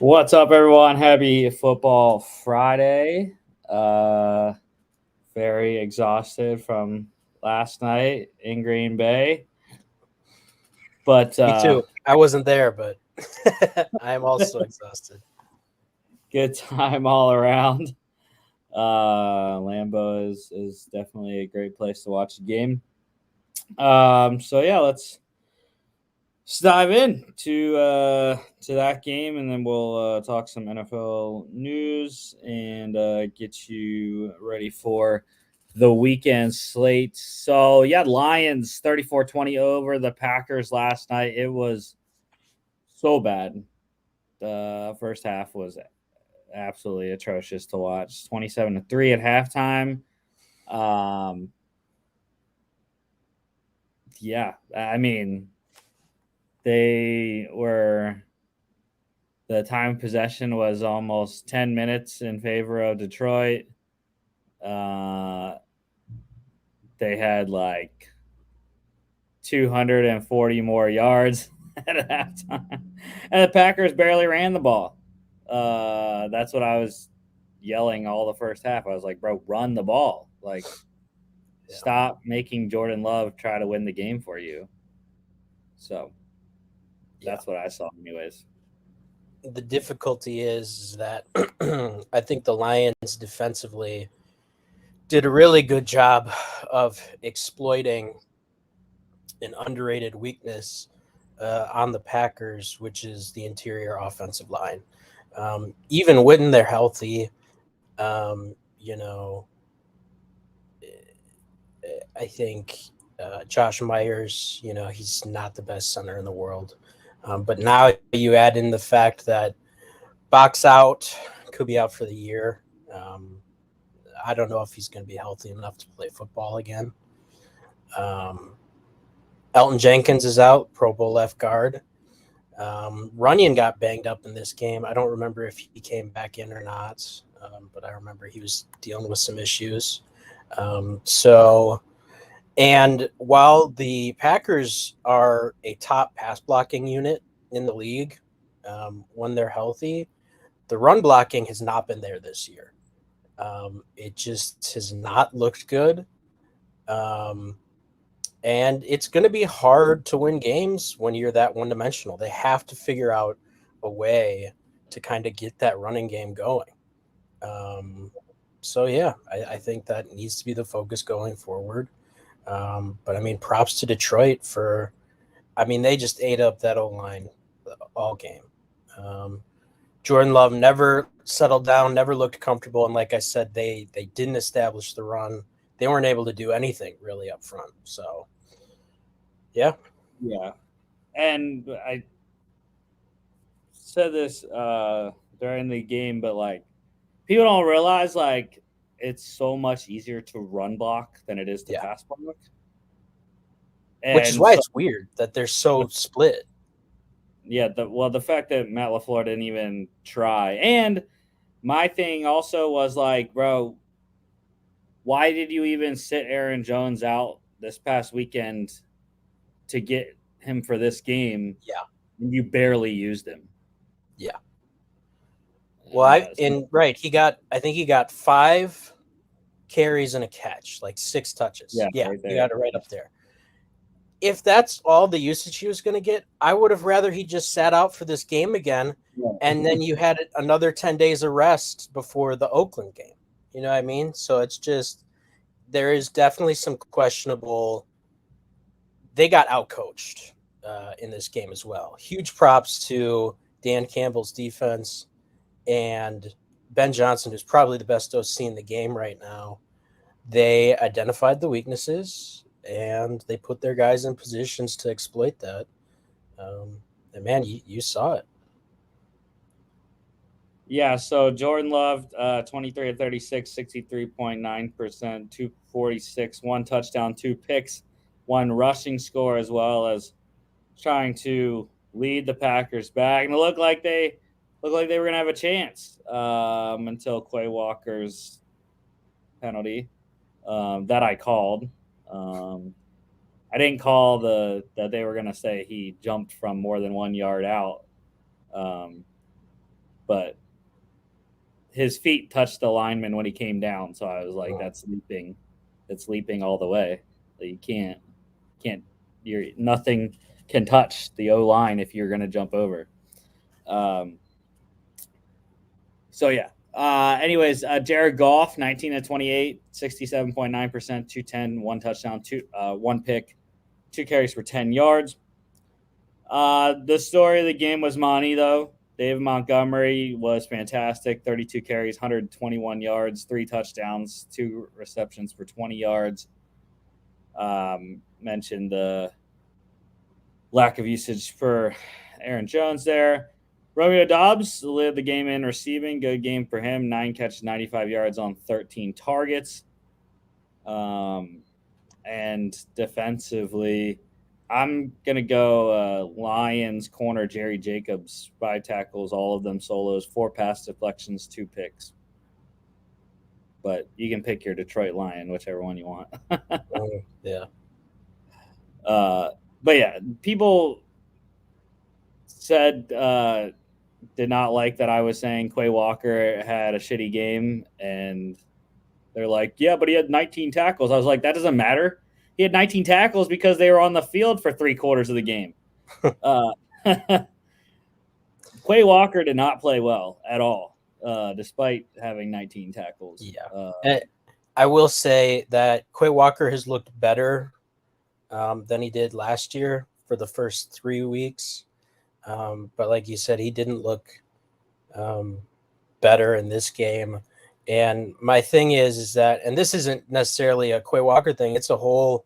What's up, everyone? Happy Football Friday. Very exhausted from last night in Green Bay, but Me too. I wasn't there, but I am also exhausted. good time all around. Lambeau is definitely a great place to watch a game. So yeah, let's dive in to that game, and then we'll talk some NFL news and get you ready for the weekend slate. So yeah, Lions 34-20 over the Packers last night. It was so bad. The first half was absolutely atrocious to watch. 27-3 at halftime. Um, yeah, I mean they were the time of possession was almost 10 minutes in favor of Detroit. Uh, they had like 240 more yards at halftime. And the Packers barely ran the ball. That's what I was yelling all the first half. I was like, bro, run the ball. Like, Yeah. stop making Jordan Love try to win the game for you. So Yeah. that's what I saw, anyways. The difficulty is that I think the Lions defensively did a really good job of exploiting an underrated weakness on the Packers, which is the interior offensive line. Even when they're healthy, you know, I think Josh Myers, he's not the best center in the world. But now you add in the fact that Box out could be out for the year. Um, I don't know if he's going to be healthy enough to play football again. Um, Elton Jenkins is out, Pro Bowl left guard. Runyon got banged up in this game. I don't remember if he came back in or not, but I remember he was dealing with some issues. So And while the Packers are a top pass blocking unit in the league, when they're healthy, the run blocking has not been there this year. It just has not looked good. Um, and it's going to be hard to win games when you're that one dimensional. They have to figure out a way to kind of get that running game going. Um, so I think that needs to be the focus going forward. But I mean, props to Detroit for. I mean, they just ate up that O line all game. Um, Jordan Love never settled down, never looked comfortable, and like I said, they didn't establish the run. They weren't able to do anything really up front. So yeah, Yeah. And I said this during the game, but like people don't realize like it's so much easier to run block than it is to yeah. pass block. Which is And why so it's weird that they're the, so split. the fact that Matt LaFleur didn't even try, and my thing also was like, bro, why did you even sit Aaron Jones out this past weekend to get him for this game? Yeah, And you barely used him. yeah. Well, I So, and right, he got. I think he got 5 carries and a catch, like 6 touches. yeah, Yeah, right you there. got it right up there. If that's all the usage he was going to get, I would have rather he just sat out for this game again, Yeah. and then you had another 10 days of rest before the Oakland game. You know what I mean? So it's just there is definitely some questionable. They got outcoached in this game as well. Huge props to Dan Campbell's defense and Ben Johnson, who's probably the best OC in the game right now. They identified the weaknesses and they put their guys in positions to exploit that. And man, you saw it. Yeah, so Jordan Love, 23 of 36, 63.9%, 246, one touchdown, two picks, one rushing score, as well as trying to lead the Packers back. And it looked like they were gonna have a chance until Quay Walker's penalty that I called. Um, I didn't call that they were gonna say he jumped from more than 1 yard out. Um, but his feet touched the lineman when he came down. So I was like, that's leaping all the way. Like, you can't, nothing can touch the O line if you're going to jump over. So yeah. Anyways, Jared Goff, 19 of 28, 67.9%, 210, one touchdown, one pick, 2 carries for 10 yards. The story of the game was Monty, though. David Montgomery was fantastic. 32 carries, 121 yards, 3 touchdowns, 2 receptions for 20 yards. Mentioned the lack of usage for Aaron Jones there. Romeo Doubs led the game in receiving. Good game for him. 9 catches, 95 yards on 13 targets. And defensively, I'm going to go Lions corner Jerry Jacobs, 5 tackles, all of them solos, 4 pass deflections, 2 picks. But you can pick your Detroit Lion, whichever one you want. Yeah. But yeah, people said did not like that I was saying Quay Walker had a shitty game, and they're like, yeah, but he had 19 tackles. I was like, that doesn't matter. He had 19 tackles because they were on the field for 3/4 of the game. Quay Walker did not play well at all, despite having 19 tackles. Yeah. And I will say that Quay Walker has looked better than he did last year for the first 3 weeks. But like you said, he didn't look better in this game. And my thing is that, and this isn't necessarily a Quay Walker thing, it's a whole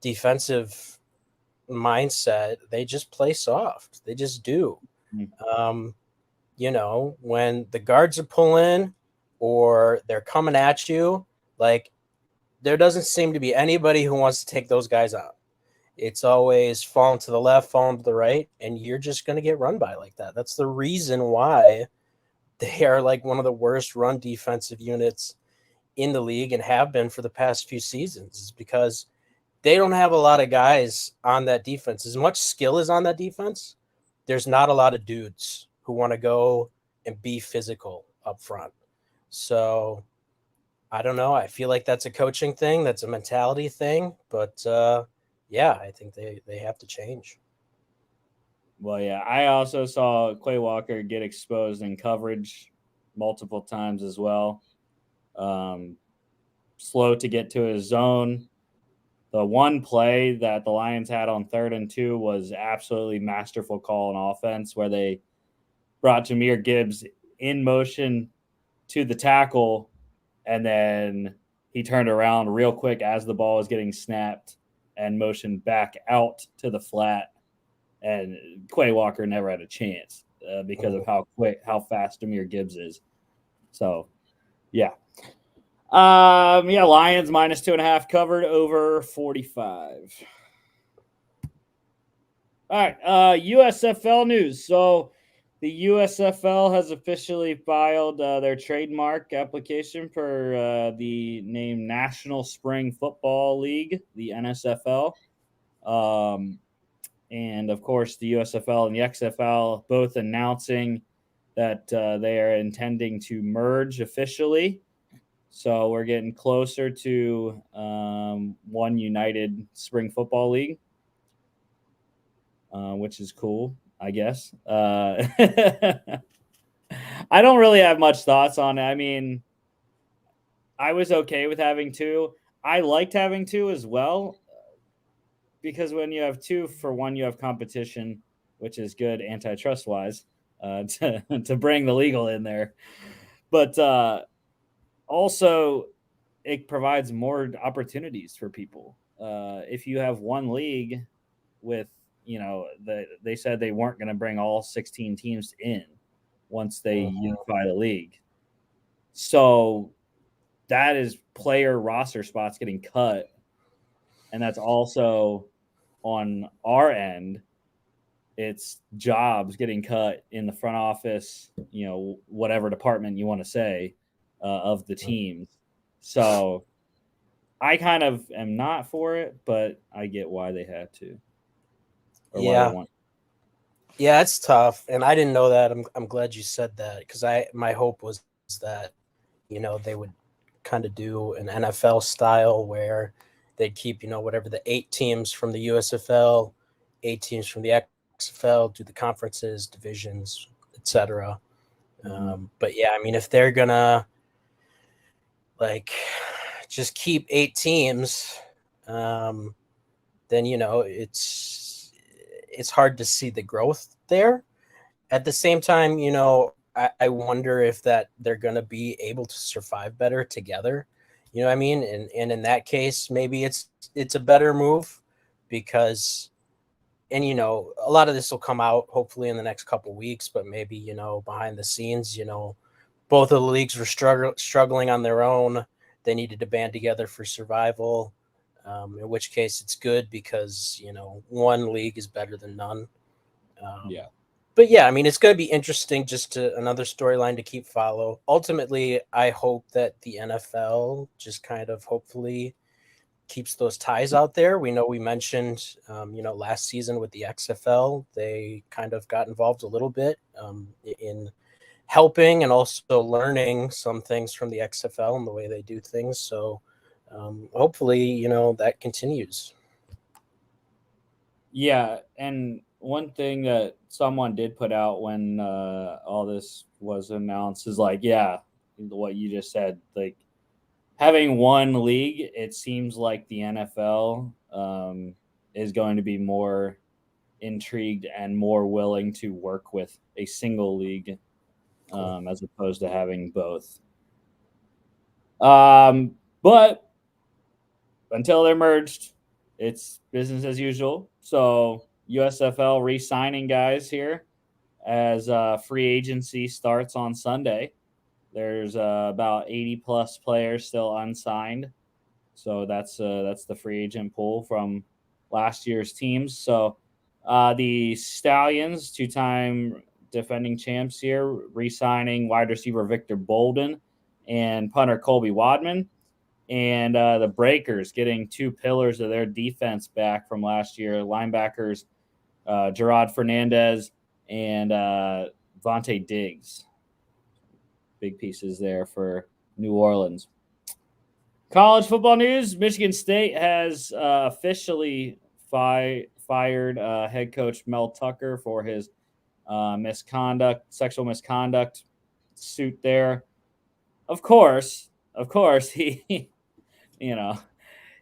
defensive mindset. They just play soft. They just do. When the guards are pulling or they're coming at you, like, there doesn't seem to be anybody who wants to take those guys out. It's always falling to the left, falling to the right, and you're just going to get run by like that. That's the reason why they are like one of the worst run defensive units in the league and have been for the past few seasons, is because they don't have a lot of guys on that defense. As much skill is on that defense, there's not a lot of dudes who want to go and be physical up front. So I don't know. I feel like that's a coaching thing. That's a mentality thing. But yeah, I think they have to change. Well, yeah, I also saw Quay Walker get exposed in coverage multiple times as well. Slow to get to his zone. The one play that the Lions had on 3rd and 2 was absolutely masterful call on offense, where they brought Jahmyr Gibbs in motion to the tackle, and then he turned around real quick as the ball was getting snapped and motioned back out to the flat. And Quay Walker never had a chance because of how fast Jahmyr Gibbs is. So, yeah. Lions -2.5 covered over 45. All right, USFL news. So the USFL has officially filed their trademark application for the name National Spring Football League, the NSFL. And of course, the USFL and the XFL both announcing that they are intending to merge officially. So we're getting closer to one united spring football league, which is cool, I guess. I don't really have much thoughts on it. I mean, I was okay with having 2. I liked having 2 as well, because when you have 2, for one, you have competition, which is good antitrust wise, to bring the legal in there. But also, it provides more opportunities for people. If you have one league with, they said they weren't going to bring all 16 teams in once they unify the league. So that is player roster spots getting cut. And that's also on our end. It's jobs getting cut in the front office, whatever department you want to say, of the teams. So I kind of am not for it, but I get why they had to. Yeah. Yeah, it's tough, and I didn't know that. I'm glad you said that because my hope was that they would kind of do an NFL style where they'd keep whatever the 8 teams from the USFL, 8 teams from the XFL, do the conferences, divisions, etc. Mm-hmm. But yeah, I mean, if they're gonna like just keep 8 teams, um, then it's hard to see the growth there. At the same time, I wonder if that they're going to be able to survive better together. You know what I mean? And in that case, maybe it's a better move because, and a lot of this will come out hopefully in the next couple weeks, but maybe behind the scenes, both of the leagues were struggling on their own. They needed to band together for survival. In which case, it's good because one league is better than none. Um, Yeah. but yeah, I mean, it's going to be interesting. Just another storyline to keep follow. Ultimately, I hope that the NFL just kind of hopefully keeps those ties out there. We know we mentioned, last season with the XFL, they kind of got involved a little bit in helping and also learning some things from the XFL and the way they do things. So hopefully, that continues. Yeah, and one thing that someone did put out when all this was announced is like, yeah, what you just said. Like having one league, it seems like the NFL is going to be more intrigued and more willing to work with a single league Cool. as opposed to having both. But until they're merged, it's business as usual. So USFL re-signing guys here as free agency starts on Sunday. There's about 80 plus players still unsigned, so that's the free agent pool from last year's teams. So the Stallions, two-time defending champs here, re-signing wide receiver Victor Bolden and punter Colby Wadman, and the Breakers getting two pillars of their defense back from last year, linebackers Gerard Fernandez and Vontae Diggs. Big pieces there for New Orleans. College football news: Michigan State has officially fired head coach Mel Tucker for his sexual misconduct suit there. Of course, he, you know,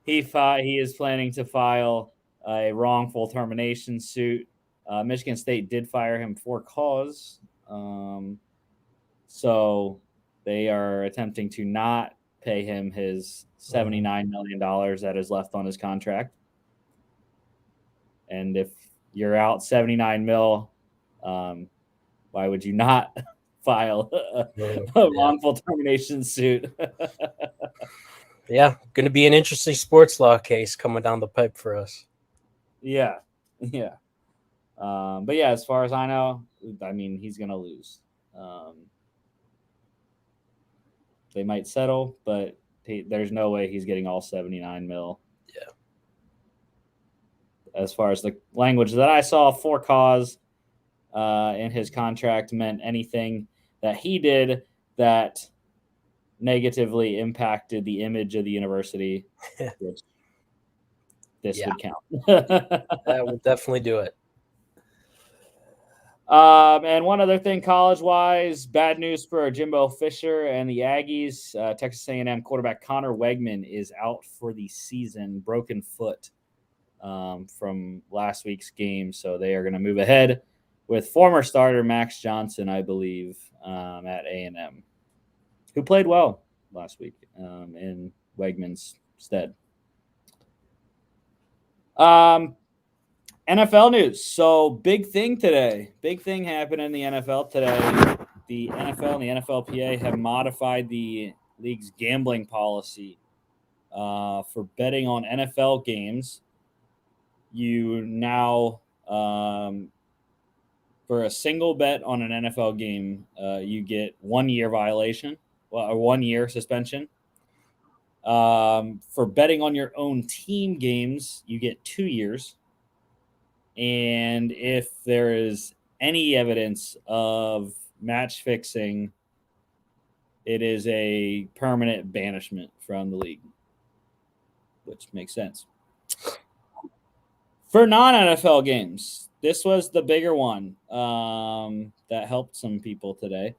he is planning to file a wrongful termination suit. Michigan State did fire him for cause, so they are attempting to not pay him his $79 million that is left on his contract. And if you're out 79 mil, um, why would you not file a Yeah. wrongful termination suit? Yeah, going to be an interesting sports law case coming down the pipe for us. Yeah, yeah. But yeah, as far as I know, I mean, he's gonna lose. Um, they might settle, but there's no way he's getting all 79 mil. Yeah. As far as the language that I saw, for cause in his contract meant anything that he did that negatively impacted the image of the university, which this Yeah, would count. that would definitely do it. And one other thing, college-wise, bad news for Jimbo Fisher and the Aggies. Texas A&M quarterback Connor Wegman is out for the season, broken foot from last week's game. So they are going to move ahead with former starter Max Johnson, I believe, at A&M, who played well last week in Wegman's stead. NFL news. So big thing today. Big thing happened in the NFL today. The NFL and the NFLPA have modified the league's gambling policy for betting on NFL games. You now, for a single bet on an NFL game, you get 1 year violation, well, a 1 year suspension. For betting on your own team games, you get 2 years. And if there is any evidence of match fixing, it is a permanent banishment from the league, which makes sense. For non-NFL games, this was the bigger one that helped some people today.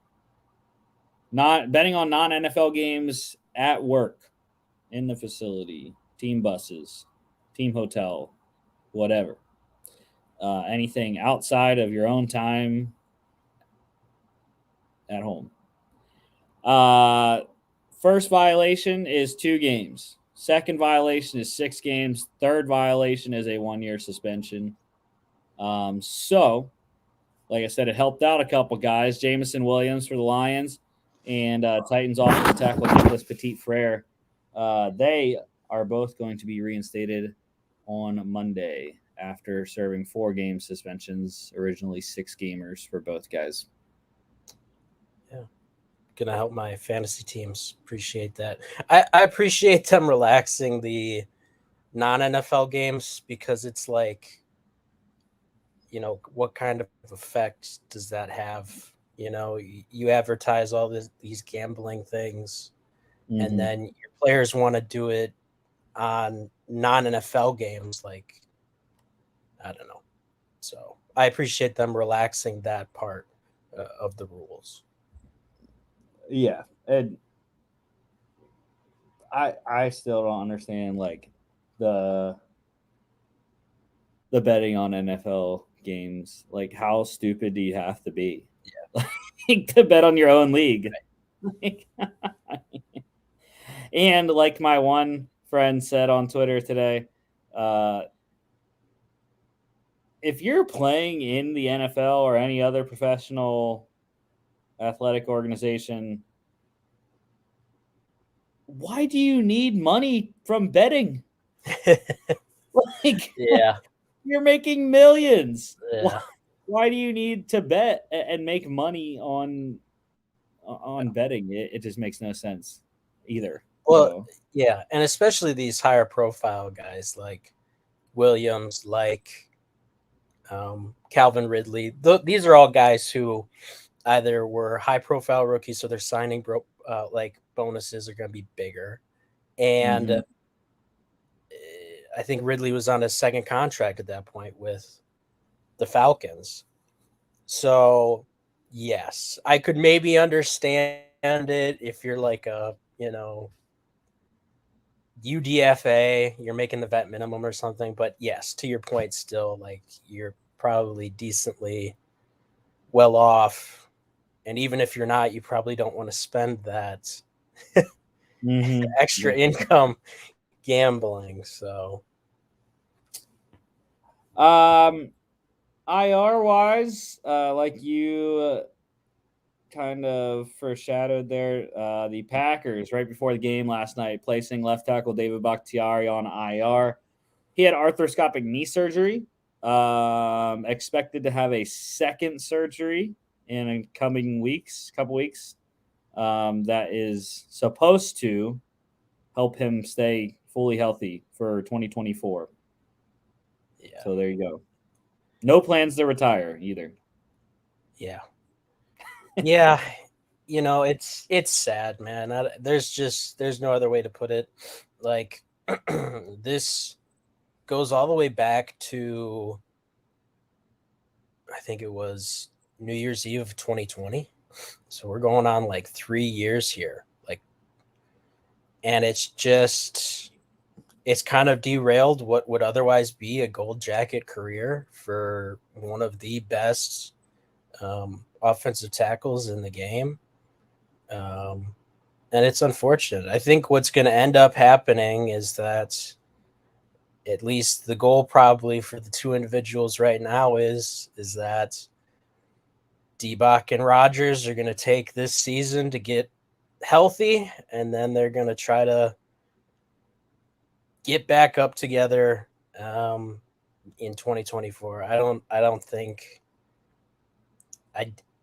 Not betting on non-NFL games at work, in the facility, team buses, team hotel, whatever. Anything outside of your own time at home. First violation is 2 games. Second violation is 6 games. Third violation is a 1-year suspension. So, like I said, it helped out a couple guys. Jamison Williams for the Lions and Titans offensive tackle Nicholas Petit-Frere. They are both going to be reinstated on Monday after serving 4 game suspensions, originally 6 gamers for both guys. Yeah. Gonna help my fantasy teams. Appreciate that. I appreciate them relaxing the non-NFL games because it's like, what kind of effect does that have? You advertise all these gambling things, and then your players want to do it on non-NFL games. Like, I don't know. So I appreciate them relaxing that part of the rules. Yeah, and I still don't understand like the betting on NFL games. Like, how stupid do you have to be? Yeah. Like, to bet on your own league. Like, and like my one friend said on Twitter today, if you're playing in the NFL or any other professional athletic organization, why do you need money from betting? Like, Yeah. you're making millions. Yeah. Why do you need to bet and make money on betting? It just makes no sense either. Well, So, yeah, and especially these higher profile guys like Williams, like Calvin Ridley. These are all guys who either were high profile rookies, so their signing like bonuses are going to be bigger, and I think Ridley was on his second contract at that point with the Falcons. So, yes, I could maybe understand it if you're like a, UDFA, you're making the vet minimum or something. But yes, to your point, still, like, you're probably decently well off. And even if you're not, you probably don't want to spend that extra income gambling. So, IR wise, like you kind of foreshadowed there, the Packers right before the game last night placing left tackle David Bakhtiari on IR. He had arthroscopic knee surgery. Expected to have a second surgery in a couple weeks. That is supposed to help him stay fully healthy for 2024. yeah. So there you go. No plans to retire either. Yeah. Yeah. It's sad, man. There's no other way to put it. Like, this goes all the way back to, I think it was New Year's Eve of 2020. So we're going on like 3 years here. Like, and it's kind of derailed what would otherwise be a gold jacket career for one of the best offensive tackles in the game. And it's unfortunate. I think what's going to end up happening is that at least the goal probably for the two individuals right now is that D-Bach and Rodgers are going to take this season to get healthy, and then they're going to try to get back up together in 2024. I don't think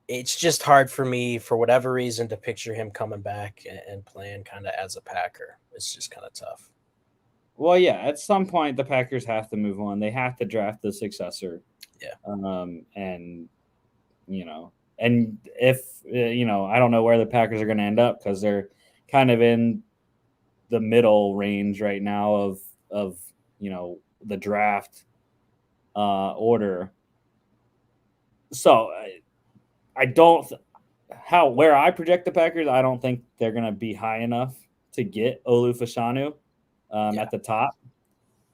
it's just hard for me for whatever reason to picture him coming back and playing kind of as a Packer. It's just kind of tough. Well, yeah, at some point the Packers have to move on. They have to draft the successor. Yeah. And And if I don't know where the Packers are going to end up because they're kind of in the middle range right now of the draft order. So I don't where I project the Packers. I don't think they're going to be high enough to get Olu Fashanu at the top.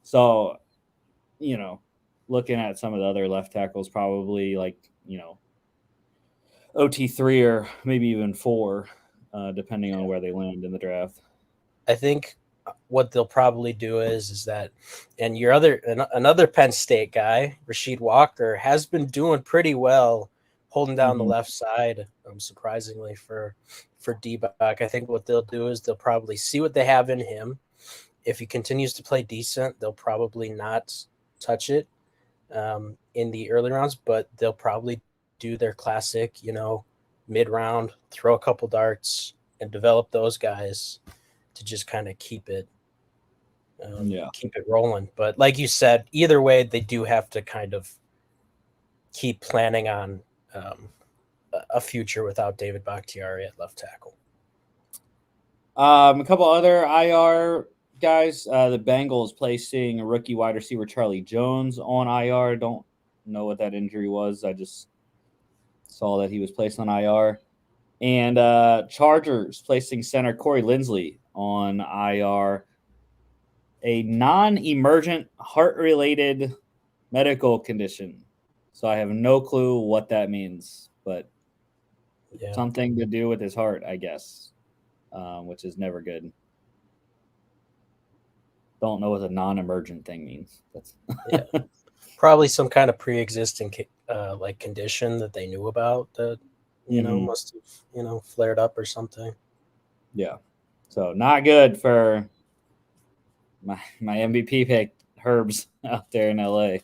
So looking at some of the other left tackles, probably like OT3 or maybe even 4, depending on where they land in the draft. I think what they'll probably do is that, and another Penn State guy, Rasheed Walker, has been doing pretty well holding down the left side, surprisingly for D-Buck. I think what they'll do is they'll probably see what they have in him. If he continues to play decent, they'll probably not touch it in the early rounds, but they'll probably do their classic, mid-round, throw a couple darts and develop those guys to just kind of keep it rolling. But like you said, either way, they do have to kind of keep planning on a future without David Bakhtiari at left tackle. A couple other IR guys. The Bengals placing rookie wide receiver Charlie Jones on IR. Don't know what that injury was. I just saw that he was placed on IR. And Chargers placing center Corey Linsley on IR. A non-emergent heart-related medical condition. So I have no clue what that means, but something to do with his heart, I guess, which is never good. Don't know what a non-emergent thing means. Probably some kind of pre-existing condition that they knew about that must have flared up or something. Yeah, so not good for my MVP pick, Herbs, out there in LA.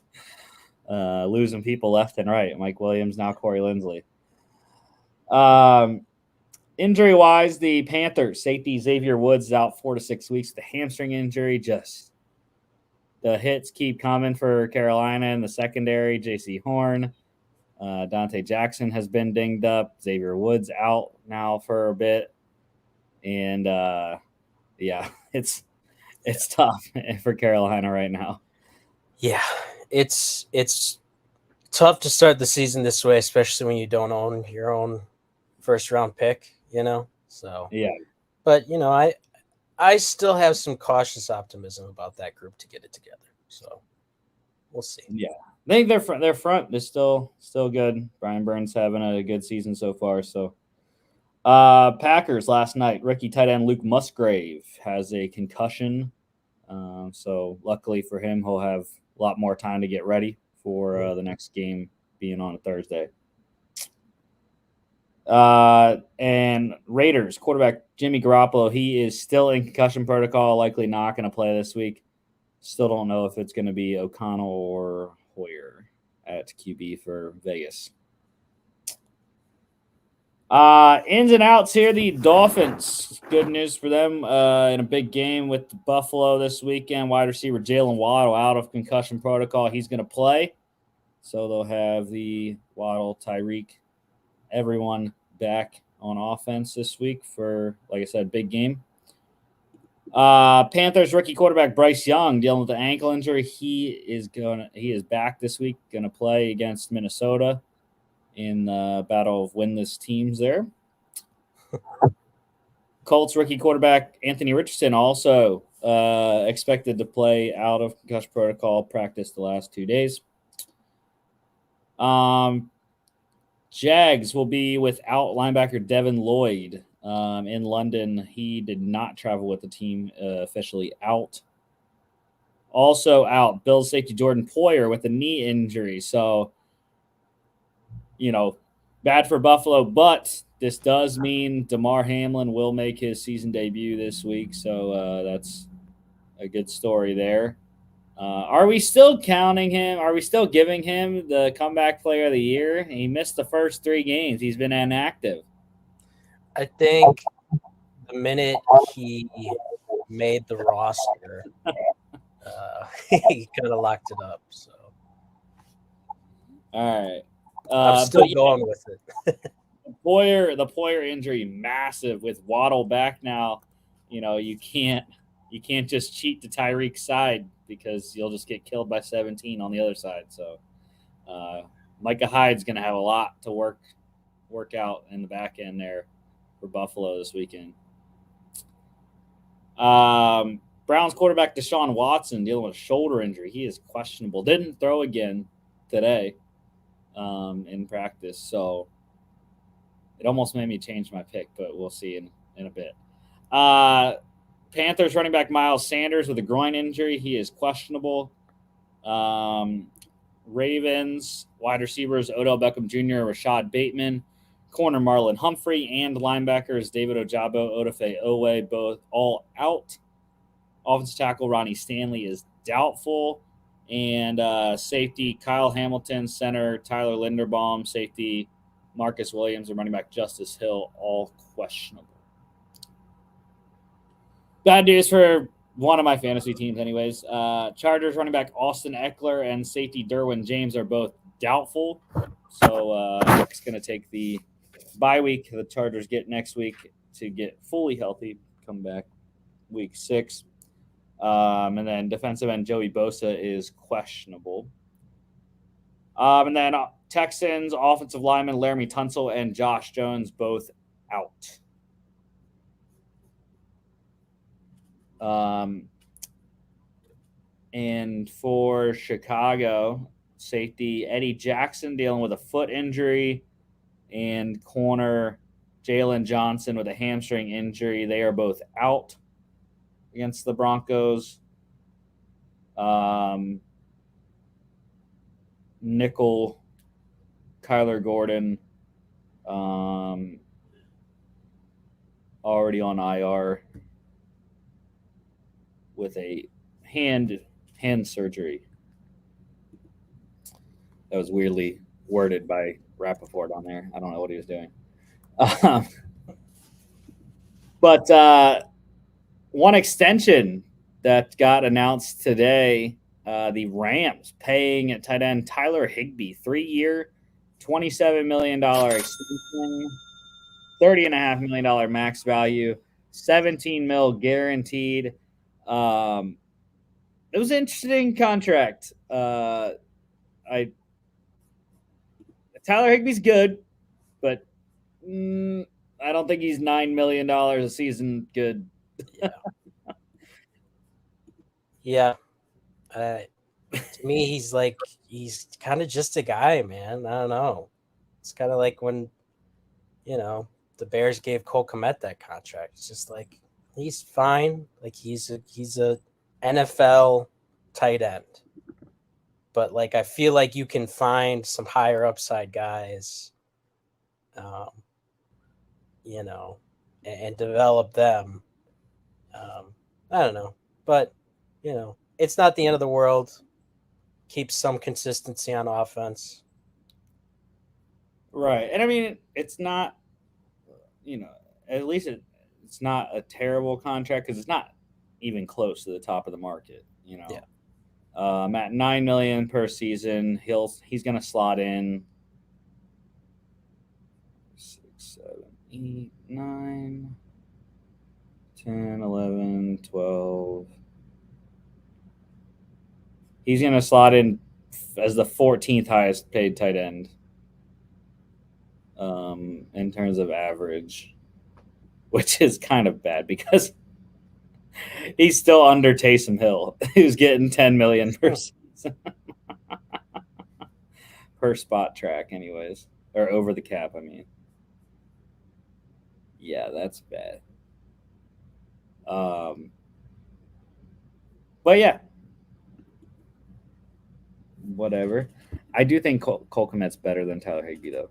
Losing people left and right. Mike Williams, now Corey Linsley. Injury-wise, the Panthers safety Xavier Woods is out 4 to 6 weeks. The hamstring injury, just the hits keep coming for Carolina in the secondary. J.C. Horn, Dante Jackson has been dinged up. Xavier Woods out now for a bit, and it's tough for Carolina right now. Yeah, it's tough to start the season this way, especially when you don't own your own first round pick, So yeah, but I still have some cautious optimism about that group to get it together. So we'll see. Yeah, I think their front is still good. Brian Burns having a good season so far. So Packers last night, rookie tight end Luke Musgrave has a concussion. So luckily for him, he'll have a lot more time to get ready for the next game being on a Thursday. And Raiders quarterback Jimmy Garoppolo, he is still in concussion protocol, likely not going to play this week. Still don't know if it's going to be O'Connell or Hoyer at QB for Vegas. Ins and outs here. The Dolphins, good news for them in a big game with Buffalo this weekend. Wide receiver Jalen Waddle out of concussion protocol. He's going to play. So they'll have the Waddle, Tyreek, everyone back on offense this week for, like I said, big game. Panthers rookie quarterback Bryce Young dealing with the ankle injury. He is back this week, going to play against Minnesota in the battle of winless teams there. Colts rookie quarterback Anthony Richardson also expected to play out of concussion protocol, practice the last 2 days. Jags will be without linebacker Devin Lloyd in London. He did not travel with the team, officially out. Also out, Bills safety Jordan Poyer with a knee injury. So, bad for Buffalo, but this does mean Damar Hamlin will make his season debut this week. So that's a good story there. Are we still counting him? Are we still giving him the comeback player of the year? He missed the first 3 games. He's been inactive. I think the minute he made the roster, he kind of locked it up. So, all I'm still But going with it. the Poyer injury massive with Waddle back now. You can't just cheat to Tyreek's side because you'll just get killed by 17 on the other side. So Micah Hyde's going to have a lot to work out in the back end there for Buffalo this weekend. Browns quarterback Deshaun Watson dealing with a shoulder injury. He is questionable. Didn't throw again today in practice, so it almost made me change my pick, but we'll see in a bit. Panthers running back Miles Sanders with a groin injury. He is questionable. Ravens wide receivers Odell Beckham Jr., Rashad Bateman, corner Marlon Humphrey, and linebackers David Ojabo, Odafe Owe, both all out. Offensive tackle Ronnie Stanley is doubtful. And safety Kyle Hamilton, center Tyler Linderbaum, safety Marcus Williams, and running back Justice Hill, all questionable. Bad news for one of my fantasy teams, anyways. Chargers running back Austin Eckler and safety Derwin James are both doubtful. So it's going to take the bye week the Chargers get next week to get fully healthy, come back week 6. And then defensive end Joey Bosa is questionable. And then Texans offensive lineman Laramie Tunsil and Josh Jones both out. And for Chicago, safety Eddie Jackson dealing with a foot injury, and corner Jalen Johnson with a hamstring injury. They are both out against the Broncos. Nickel Kyler Gordon already on IR with a hand surgery. That was weirdly worded by Rappaport on there. I don't know what he was doing. But one extension that got announced today, the Rams paying at tight end Tyler Higbee, 3-year, $27 million extension, $30.5 million max value, $17 million guaranteed. It was an interesting contract. Tyler Higbee's good, but I don't think he's $9 million a season good. Yeah. To me, he's kind of just a guy, man. I don't know. It's kind of like when, the Bears gave Cole Kmet that contract. It's just like, he's fine. Like he's a NFL tight end. But like, I feel like you can find some higher upside guys, and develop them. I don't know, but it's not the end of the world. Keep some consistency on offense. Right. And I mean, it's not, at least it's not a terrible contract because it's not even close to the top of the market, Yeah. At $9 million per season, he's going to slot in 6, 7, 8, 9, 10, 11, 12. He's going to slot in as the 14th highest paid tight end in terms of average, which is kind of bad because he's still under Taysom Hill, who's getting $10 million per season. Per spot track, anyways, or over the cap. I mean, yeah, that's bad. But yeah, whatever. I do think Cole Kmet's better than Tyler Higbee, though.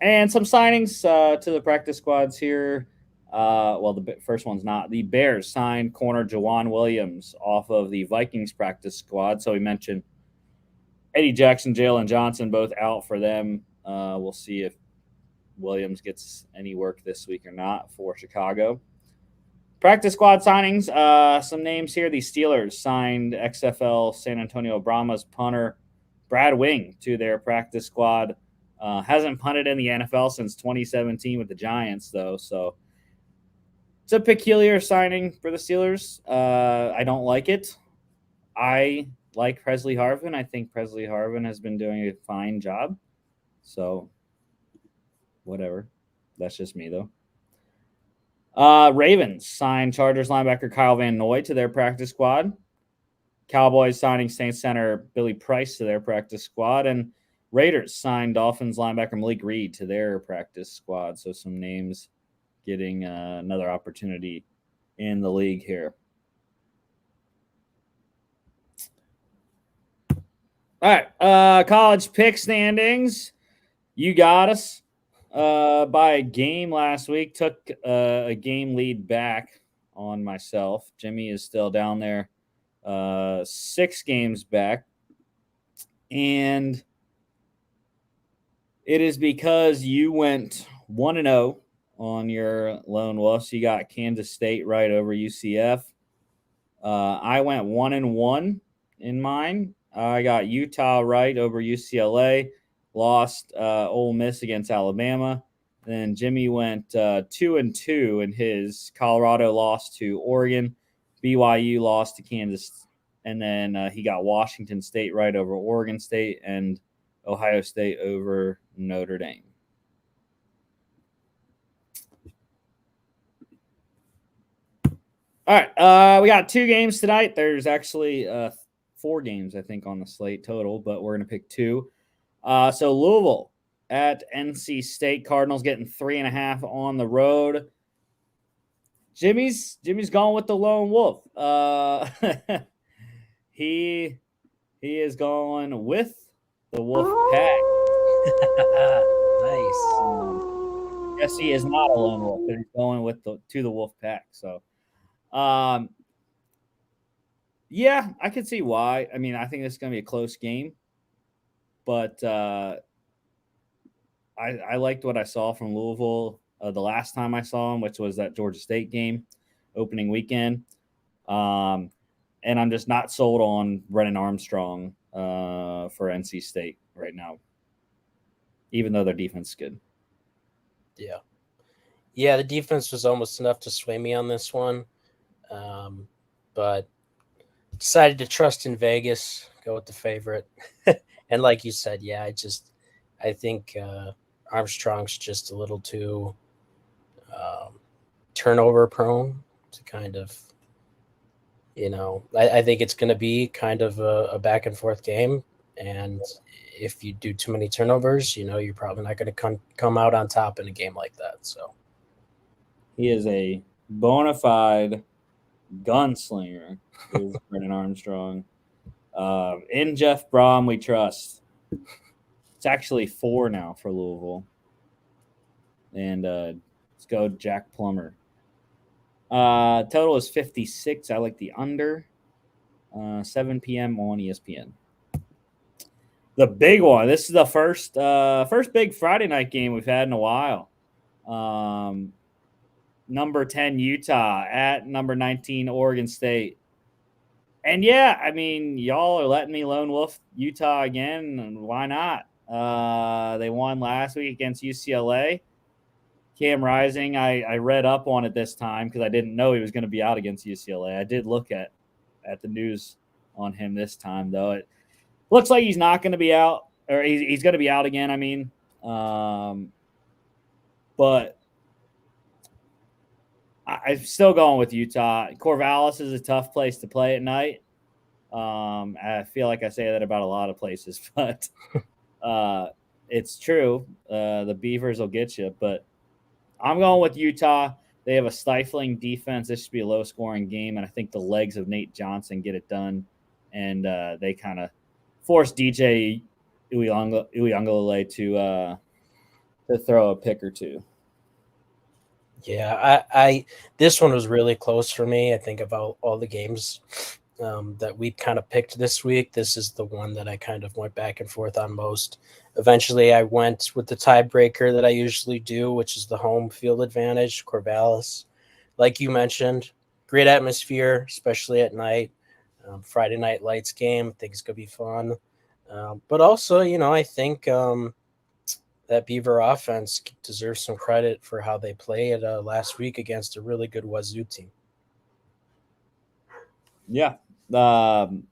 And some signings to the practice squads here. Well, the first one's not. The Bears signed corner Jawan Williams off of the Vikings practice squad. So we mentioned Eddie Jackson, Jalen Johnson, both out for them. We'll see if Williams gets any work this week or not for Chicago. Practice squad signings, some names here. The Steelers signed XFL San Antonio Brahmas punter Brad Wing to their practice squad. Hasn't punted in the NFL since 2017 with the Giants, though. So it's a peculiar signing for the Steelers. I don't like it. I like Presley Harvin. I think Presley Harvin has been doing a fine job. So, whatever. That's just me, though. Ravens signed Chargers linebacker Kyle Van Noy to their practice squad. Cowboys signing Saints center Billy Price to their practice squad. And Raiders signed Dolphins linebacker Malik Reed to their practice squad. So some names getting another opportunity in the league here. All right, college pick standings. You got us by a game last week. Took a game lead back on myself. Jimmy is still down there, 6 games back. And it is because you went 1-0 on your Lone Wolves. You got Kansas State right over UCF. I went 1-1 in mine. I got Utah right over UCLA. Lost Ole Miss against Alabama. Then Jimmy went 2-2 in his. Colorado lost to Oregon. BYU lost to Kansas. And then he got Washington State right over Oregon State and Ohio State over Notre Dame. All right, we got 2 games tonight. There's actually 4 games, I think, on the slate total, but we're going to pick 2. So Louisville at NC State. Cardinals getting 3.5 on the road. Jimmy's going with the lone wolf. He is going with the Wolf Pack. Nice. Yes, he is not a lone wolf, but he's going with the Wolf Pack. So, yeah, I can see why. I mean, I think this is going to be a close game, but I liked what I saw from Louisville the last time I saw him, which was that Georgia State game opening weekend. And I'm just not sold on Brennan Armstrong for NC State right now, even though their defense is good. Yeah. Yeah, the defense was almost enough to sway me on this one. But decided to trust in Vegas, go with the favorite. And like you said, yeah, I think Armstrong's just a little too turnover prone to kind of, I think it's going to be kind of a back and forth game. And if you do too many turnovers, you're probably not going to come out on top in a game like that. So he is a bona fide gunslinger, is Brennan Armstrong. In Jeff Brom, we trust. It's actually 4 now for Louisville. And let's go Jack Plummer. Total is 56. I like the under. 7 p.m. on ESPN. The big one. This is the first big Friday night game we've had in a while. Number 10 Utah at number 19 Oregon State. And yeah, I mean, y'all are letting me lone wolf Utah again, and why not? They won last week against UCLA. Cam Rising, I read up on it this time because I didn't know he was going to be out against UCLA. I did look at the news on him this time, though. It looks like he's not going to be out, or he's going to be out again, I mean. But I'm still going with Utah. Corvallis is a tough place to play at night. I feel like I say that about a lot of places, but it's true. The Beavers will get you, but I'm going with Utah. They have a stifling defense. This should be a low-scoring game, and I think the legs of Nate Johnson get it done, and they kind of force DJ Uiagalelei to throw a pick or two. Yeah, I this one was really close for me. I think about all the games that we kind of picked this week. This is the one that I kind of went back and forth on most. Eventually, I went with the tiebreaker that I usually do, which is the home field advantage, Corvallis. Like you mentioned, great atmosphere, especially at night. Friday night lights game. I think it's going to be fun. But also, I think that Beaver offense deserves some credit for how they played last week against a really good Wazoo team. Yeah. The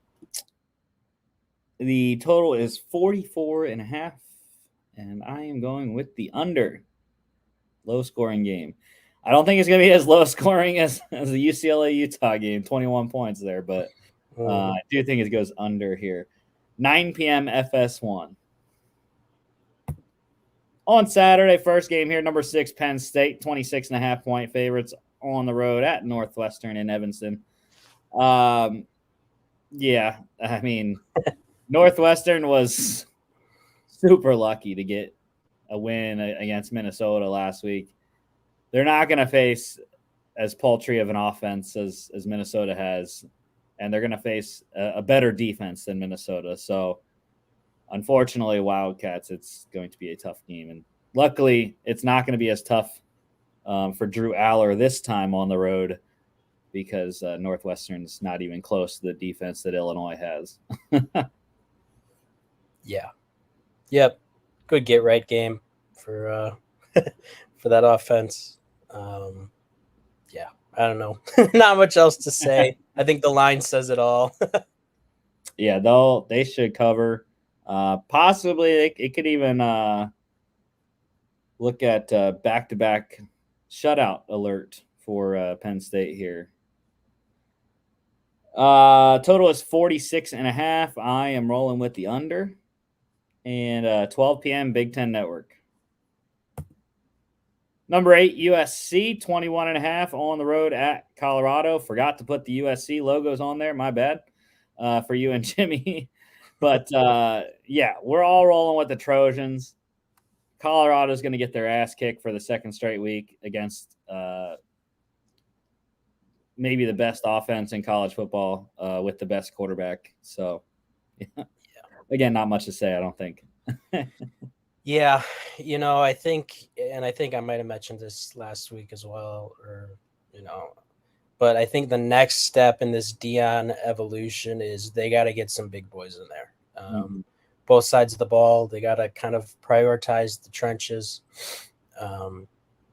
total is 44.5, and I am going with the under. Low scoring game. I don't think it's going to be as low scoring as the UCLA Utah game, 21 points there, but I do think it goes under here. 9 p.m. FS1. On Saturday, first game here, number 6, Penn State, 26.5-point favorites on the road at Northwestern in Evanston. Yeah, I mean, Northwestern was super lucky to get a win against Minnesota last week. They're not going to face as paltry of an offense as Minnesota has, and they're going to face a better defense than Minnesota. So, unfortunately, Wildcats, it's going to be a tough game. And luckily, it's not going to be as tough for Drew Aller this time on the road because Northwestern's not even close to the defense that Illinois has. Yeah. Yep. Good get right game for for that offense. Yeah, I don't know. Not much else to say. I think the line says it all. Yeah, they should cover. Possibly it could even look at back-to-back shutout alert for Penn State here. Total is 46.5. I am rolling with the under. And 12 p.m. Big Ten Network. Number 8, USC, 21.5 on the road at Colorado. Forgot to put the USC logos on there. My bad for you and Jimmy. But, yeah, we're all rolling with the Trojans. Colorado's going to get their ass kicked for the second straight week against maybe the best offense in college football with the best quarterback. So, yeah. Again, not much to say, I don't think. Yeah, I think I might have mentioned this last week as well, but I think the next step in this Dion evolution is they got to get some big boys in there. Both sides of the ball, they got to kind of prioritize the trenches.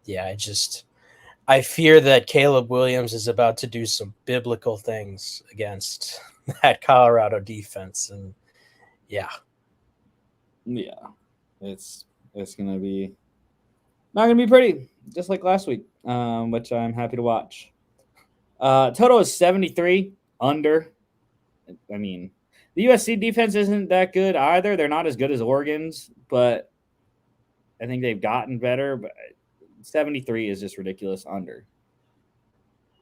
Yeah, I fear that Caleb Williams is about to do some biblical things against that Colorado defense, and yeah, it's gonna be not gonna be pretty, just like last week, which I'm happy to watch. Total is 73 under. I mean, the USC defense isn't that good either. They're not as good as Oregon's, but I think they've gotten better. But 73 is just ridiculous under.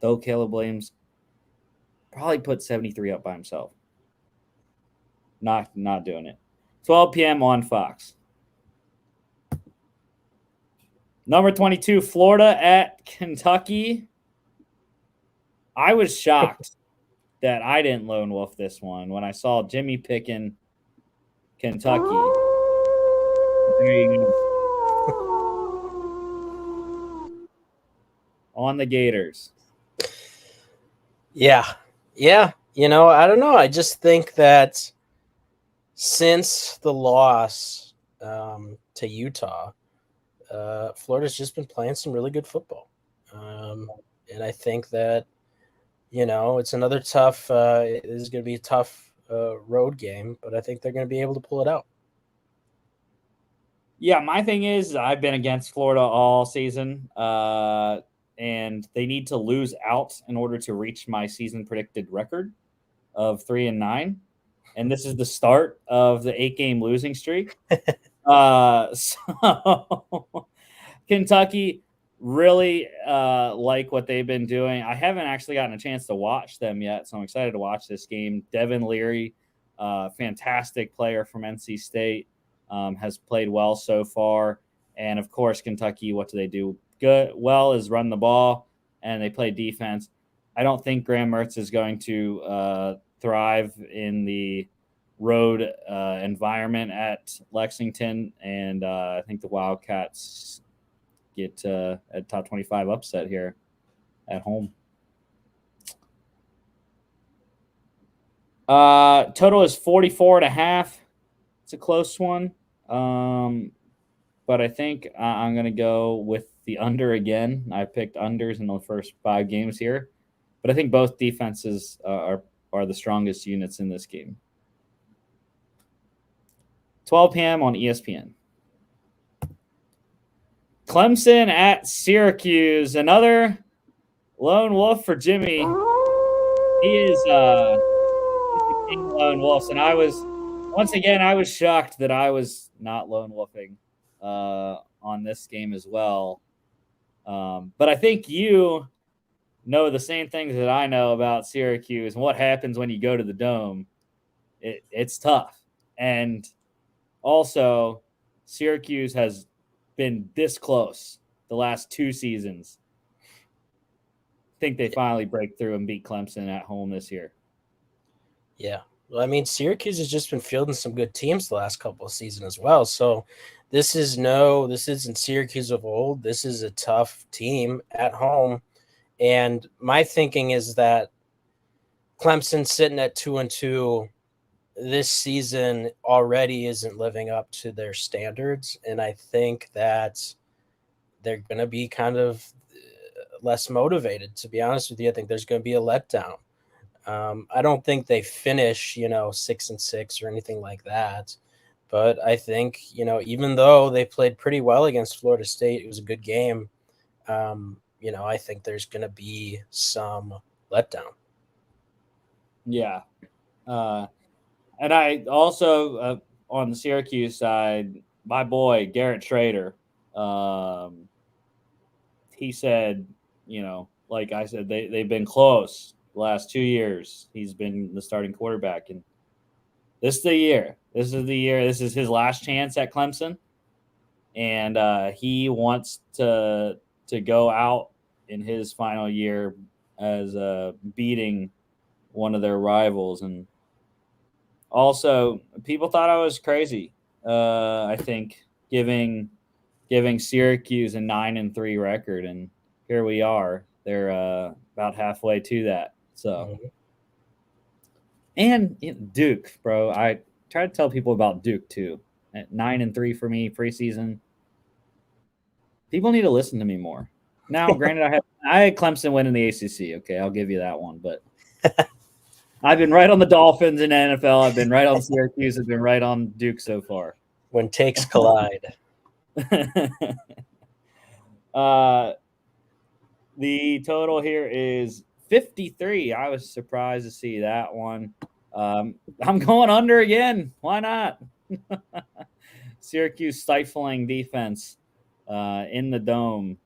Though Caleb Williams probably put 73 up by himself. Not doing it. 12 p.m. on Fox. Number 22, Florida at Kentucky. I was shocked that I didn't lone wolf this one when I saw Jimmy picking Kentucky. On the Gators. Yeah. I don't know. I just think that since the loss to Utah, Florida's just been playing some really good football. And I think that, it's another tough, it is going to be a tough road game, but I think they're going to be able to pull it out. Yeah, my thing is I've been against Florida all season, and they need to lose out in order to reach my season predicted record of 3-9. And this is the start of the 8-game losing streak. So Kentucky really like what they've been doing. I haven't actually gotten a chance to watch them yet, so I'm excited to watch this game. Devin Leary, fantastic player from NC State, has played well so far. And, of course, Kentucky, what do they do well is run the ball, and they play defense. I don't think Graham Mertz is going to thrive in the road environment at Lexington, and I think the Wildcats get a top 25 upset here at home. Total is 44.5. It's a close one. But I think I'm going to go with the under again. I picked unders in the first 5 games here. But I think both defenses are the strongest units in this game. 12 p.m. on ESPN. Clemson at Syracuse. Another lone wolf for Jimmy. He is he's the king lone wolves. And I was shocked that I was not lone wolfing on this game as well. But I think you know the same things that I know about Syracuse and what happens when you go to the Dome. It's tough. And also, Syracuse has been this close the last 2 seasons. I think they finally break through and beat Clemson at home this year. Yeah. Well, I mean, Syracuse has just been fielding some good teams the last couple of seasons as well. So this isn't Syracuse of old. This is a tough team at home. And my thinking is that Clemson sitting at 2-2 this season already isn't living up to their standards. And I think that they're going to be kind of less motivated, to be honest with you. I think there's going to be a letdown. I don't think they finish, 6-6 or anything like that. But I think, even though they played pretty well against Florida State, it was a good game. I think there's going to be some letdown. Yeah. And I also, on the Syracuse side, my boy, Garrett Schrader, he said, like I said, they've been close the last 2 years. He's been the starting quarterback. And this is the year. This is his last chance at Clemson. And he wants to go out in his final year as beating one of their rivals. And also, people thought I was crazy. I think giving Syracuse a 9-3 record, and here we are. They're about halfway to that. So, and Duke, bro. I try to tell people about Duke too. At 9-3 for me preseason. People need to listen to me more. Now, granted, I had Clemson winning the ACC. Okay, I'll give you that one, but. I've been right on the Dolphins in the NFL. I've been right on Syracuse. I've been right on Duke so far. When takes collide. The total here is 53. I was surprised to see that one. I'm going under again. Why not? Syracuse stifling defense in the Dome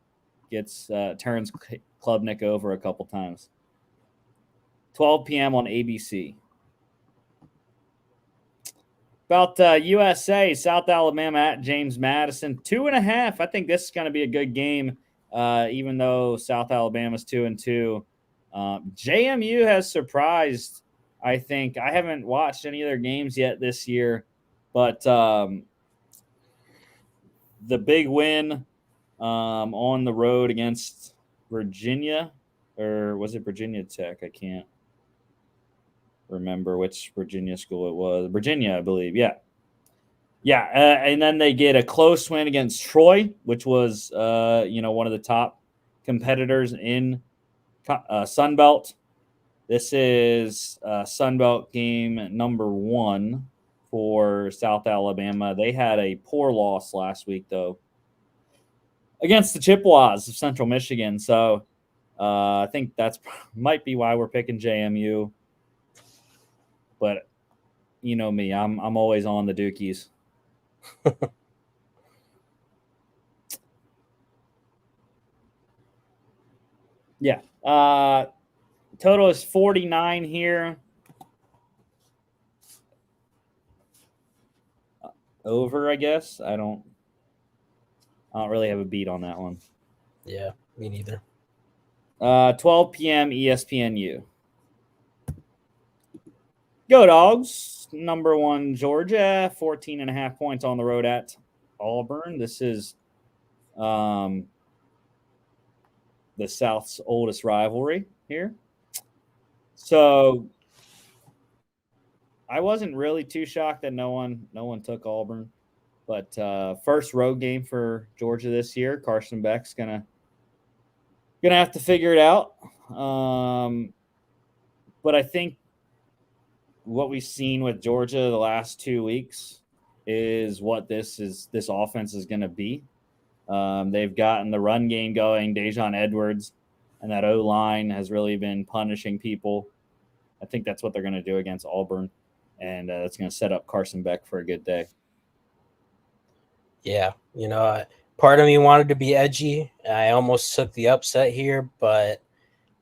turns Klubnik over a couple times. 12 p.m. on ABC. About USA, South Alabama at James Madison. 2.5. I think this is going to be a good game, even though South Alabama's 2-2. JMU has surprised, I think. I haven't watched any of their games yet this year, but the big win on the road against Virginia, or was it Virginia Tech? I can't remember which Virginia school it was. Virginia, I believe. Yeah. And then they get a close win against Troy, which was one of the top competitors in Sun Belt. This is Sun Belt game number 1 for South Alabama. They had a poor loss last week, though, against the Chippewas of Central Michigan. So I think that's might be why we're picking JMU. But you know me, I'm always on the Dukies. Yeah. Total is 49 here. Over, I guess. I don't really have a beat on that one. Yeah, me neither. 12 p.m. ESPNU. Go Dogs. Number 1 Georgia, 14.5 points on the road at Auburn. This is the South's oldest rivalry here. So I wasn't really too shocked that no one took Auburn. But first road game for Georgia this year. Carson Beck's gonna have to figure it out. But I think what we've seen with Georgia the last 2 weeks is what this offense is going to be. They've gotten the run game going. Dejon Edwards and that O line has really been punishing people. I think that's what they're going to do against Auburn, and that's going to set up Carson Beck for a good day. Yeah, part of me wanted to be edgy. I almost took the upset here, but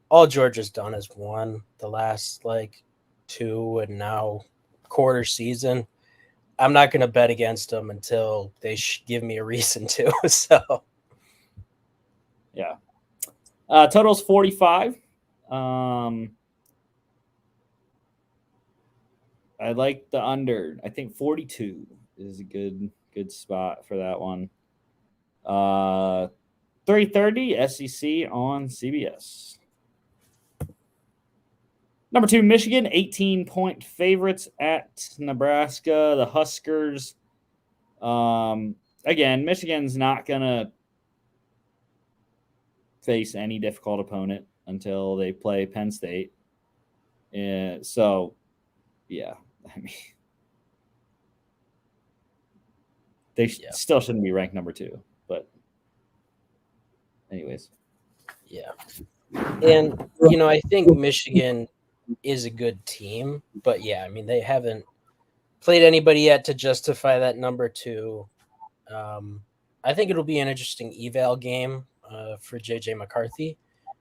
all Georgia's done is won the last 2 and now quarter season. I'm not going to bet against them until they give me a reason to. So, yeah. Total's 45. I like the under. I think 42 is a good spot for that one. 3:30 SEC on CBS. Number 2, Michigan, 18-point favorites at Nebraska. The Huskers. Again, Michigan's not gonna face any difficult opponent until they play Penn State. So, yeah, I mean, they still shouldn't be ranked number 2, but anyways. Yeah. And, I think Michigan is a good team, but yeah, I mean, they haven't played anybody yet to justify that number 2. I think it'll be an interesting eval game for JJ McCarthy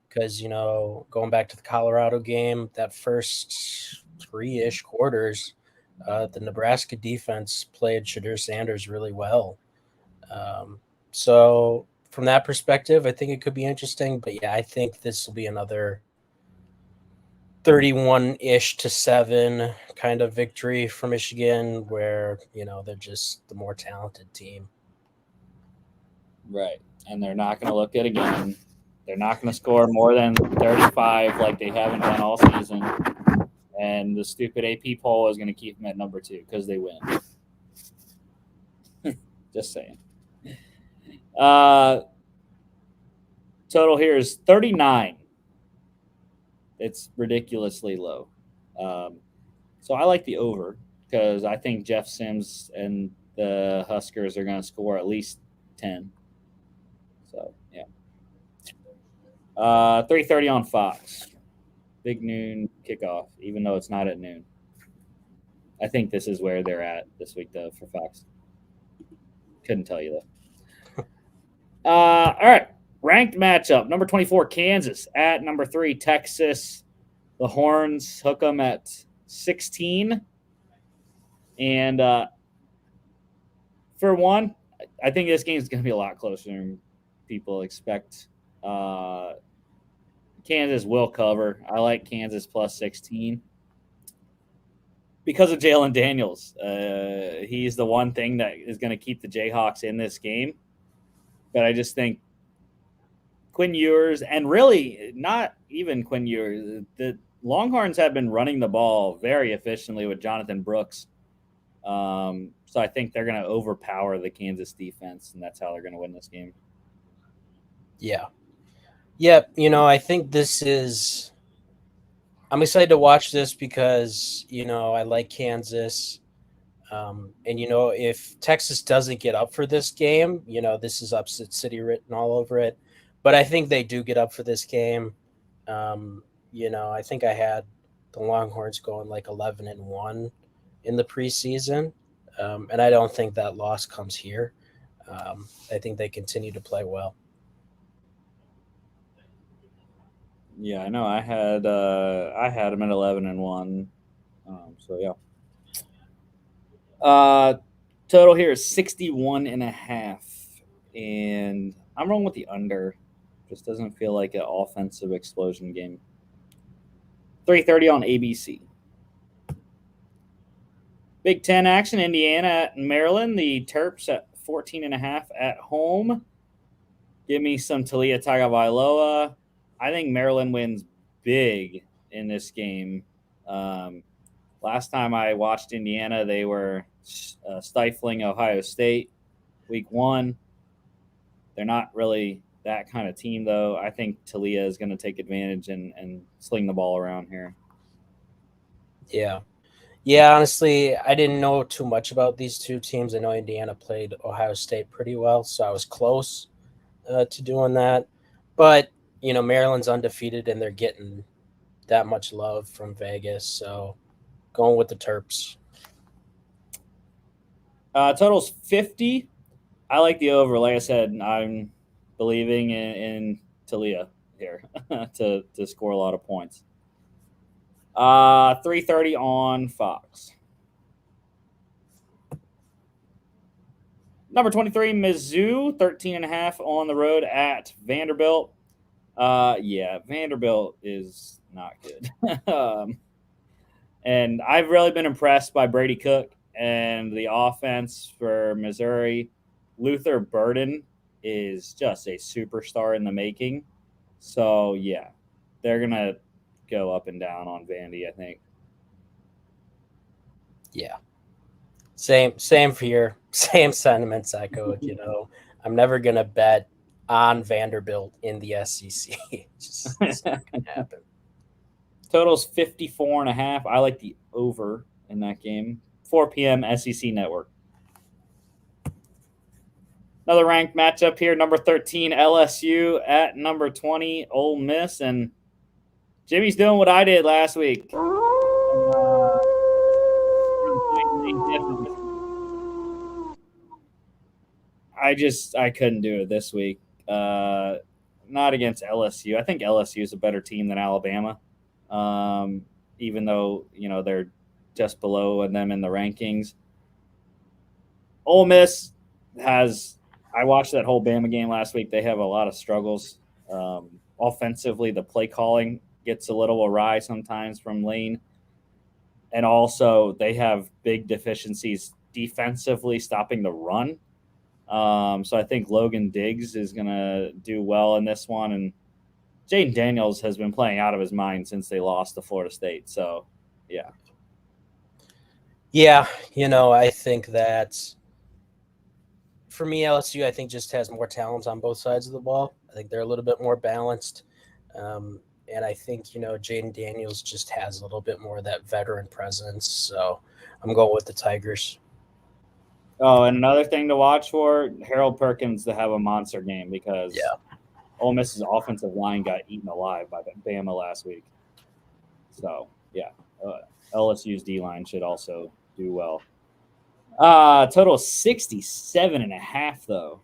because, going back to the Colorado game, that first 3-ish quarters, the Nebraska defense played Shadur Sanders really well. So from that perspective, I think it could be interesting. But yeah, I think this will be another 31-ish to 7 kind of victory for Michigan where, they're just the more talented team. Right. And they're not going to look good again. They're not going to score more than 35 like they haven't done all season. And the stupid AP poll is going to keep them at number 2 because they win. Just saying. Total here is 39. It's ridiculously low. So I like the over because I think Jeff Sims and the Huskers are going to score at least 10. So, yeah. 3:30 on Fox. Big noon kickoff, even though it's not at noon. I think this is where they're at this week, though, for Fox. Couldn't tell you, though. All right. Ranked matchup. Number 24, Kansas at number 3, Texas. The Horns hook them at 16. And for one, I think this game is going to be a lot closer than people expect. Kansas will cover. I like Kansas plus 16 because of Jalen Daniels. He's the one thing that is going to keep the Jayhawks in this game. But I just think Quinn Ewers, and really not even Quinn Ewers, the Longhorns have been running the ball very efficiently with Jonathan Brooks. So I think they're going to overpower the Kansas defense, and that's how they're going to win this game. Yeah. Yep. I think I'm excited to watch this because, I like Kansas. And, if Texas doesn't get up for this game, this is upset city written all over it. But I think they do get up for this game. I think I had the Longhorns going 11-1 in the preseason. And I don't think that loss comes here. I think they continue to play well. Yeah, I know. I had them at 11-1. So yeah. Total here is 61.5, and I'm rolling with the under. Just doesn't feel like an offensive explosion game. 3:30 on ABC. Big Ten action. Indiana at Maryland. The Terps at 14.5 at home. Give me some Talia Tagovailoa. I think Maryland wins big in this game. Last time I watched Indiana, they were stifling Ohio State week 1. They're not really that kind of team, though. I think Talia is going to take advantage and sling the ball around here. Yeah. Yeah, honestly, I didn't know too much about these two teams. I know Indiana played Ohio State pretty well, so I was close to doing that. But, Maryland's undefeated and they're getting that much love from Vegas. So going with the Terps. Total's 50. I like the over. Like I said, I'm believing in Talia here to score a lot of points. 3:30 on Fox. Number 23, Mizzou, 13.5 on the road at Vanderbilt. Yeah, Vanderbilt is not good. And I've really been impressed by Brady Cook and the offense for Missouri. Luther Burden is just a superstar in the making. So, yeah, they're going to go up and down on Vandy, I think. Yeah. Same for your same sentiments echoed. I'm never going to bet on Vanderbilt in the SEC. It's not going to happen. Total's 54.5. I like the over in that game. 4 p.m. SEC Network. Another ranked matchup here. Number 13 LSU at number 20 Ole Miss, and Jimmy's doing what I did last week. I couldn't do it this week. Not against LSU. I think LSU is a better team than Alabama. Even though they're just below them in the rankings. Ole Miss has. I watched that whole Bama game last week. They have a lot of struggles offensively. The play calling gets a little awry sometimes from Lane, and also they have big deficiencies defensively, stopping the run. So I think Logan Diggs is going to do well in this one, and Jaden Daniels has been playing out of his mind since they lost to Florida State. So, yeah. Yeah, I think that for me, LSU, I think just has more talent on both sides of the ball. I think they're a little bit more balanced. And I think, Jaden Daniels just has a little bit more of that veteran presence. So I'm going with the Tigers. Oh, and another thing to watch for, Harold Perkins to have a monster game because Ole Miss's offensive line got eaten alive by Bama last week. So, yeah, LSU's D-line should also do well. Total 67.5, though.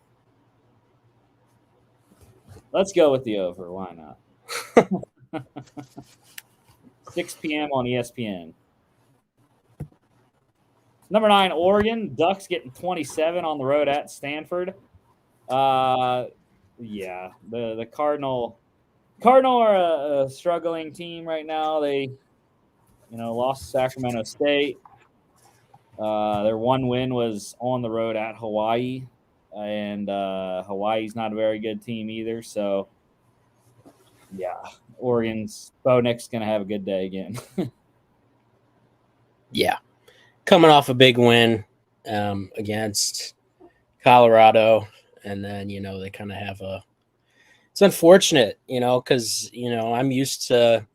Let's go with the over. Why not? 6 p.m. on ESPN. Number 9, Oregon. Ducks getting 27 on the road at Stanford. Yeah, the Cardinal are a struggling team right now. They, lost to Sacramento State. Their one win was on the road at Hawaii, and Hawaii's not a very good team either. So, yeah, Oregon's Bo Nick's going to have a good day again. Yeah. Coming off a big win against Colorado, and then, they kind of have it's unfortunate, because, I'm used to,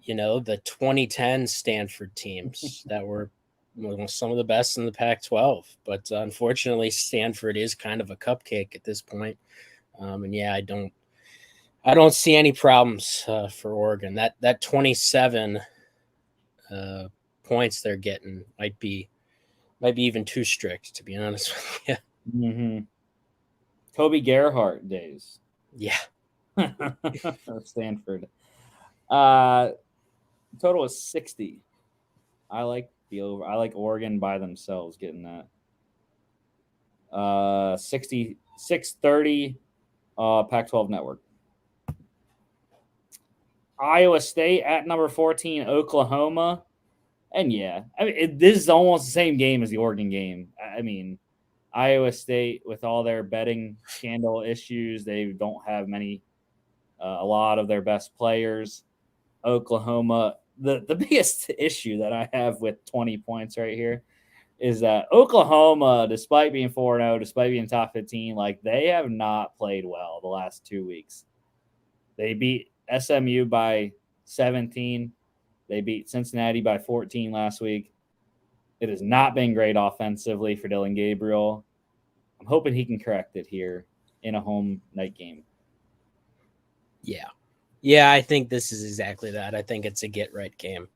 the 2010 Stanford teams that were some of the best in the Pac-12. But unfortunately, Stanford is kind of a cupcake at this point. And yeah, I don't see any problems for Oregon. That 27 points they're getting might be even too strict, to be honest with you. Mm-hmm. Kobe Gerhart days. Yeah. Stanford. Total is 60. I like the over. I like Oregon by themselves getting that. 6:30 Pac-12 Network. Iowa State at number 14, Oklahoma. And yeah, I mean, this is almost the same game as the Oregon game. I mean, Iowa State, with all their betting scandal issues, they don't have a lot of their best players. Oklahoma the biggest issue that I have with 20 points right here is that Oklahoma, despite being 4-0, despite being top 15, like they have not played well the last 2 weeks. They beat SMU by 17. They beat Cincinnati by 14 last week. It has not been great offensively for Dylan Gabriel. I'm hoping he can correct it here in a home night game. Yeah, I think this is exactly that. I think it's a get-right game.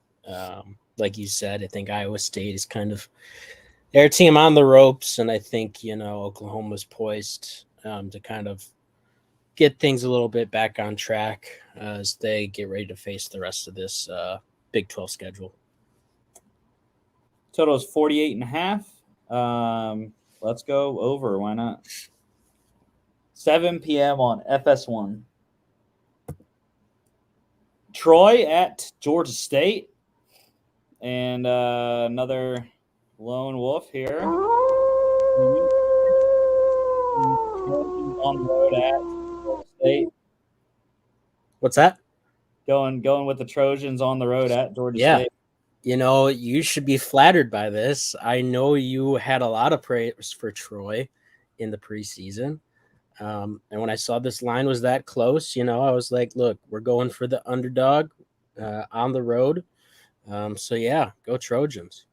Like you said, I think Iowa State is kind of their team on the ropes, and I think, Oklahoma's poised to kind of get things a little bit back on track as they get ready to face the rest of this Big 12 schedule. Total is 48.5. Let's go over. Why not? 7 p.m. on FS1. Troy at Georgia State. And another lone wolf here. On the road at Georgia State. What's that? Going with the Trojans on the road at Georgia State. You should be flattered by this. I know you had a lot of praise for Troy in the preseason. And when I saw this line was that close, I was like, look, we're going for the underdog on the road. So, yeah, go Trojans.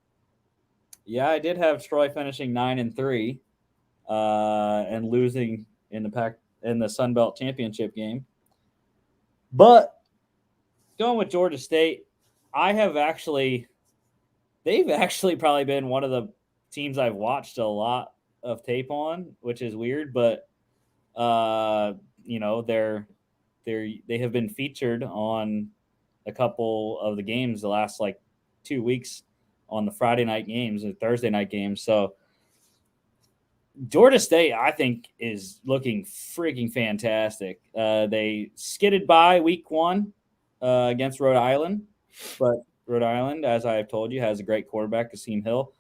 Yeah, I did have Troy finishing 9-3 and losing in the Sun Belt Championship game. But going with Georgia State, they've actually probably been one of the teams I've watched a lot of tape on, which is weird, but they have been featured on a couple of the games the last 2 weeks on the Friday night games and Thursday night games. So Georgia State, I think, is looking freaking fantastic. They skidded by week 1 against Rhode Island, but Rhode Island, as I have told you, has a great quarterback, Kasim Hill.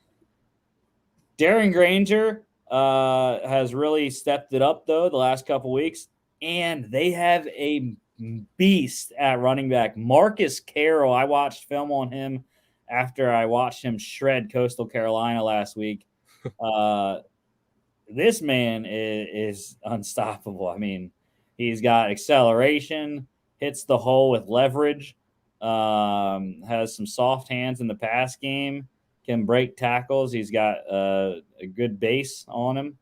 Darren Granger has really stepped it up, though, the last couple weeks, and they have a beast at running back. Marcus Carroll, I watched film on him after I watched him shred Coastal Carolina last week. This man is unstoppable. I mean, he's got acceleration, hits the hole with leverage, has some soft hands in the pass game, can break tackles. He's got a good base on him.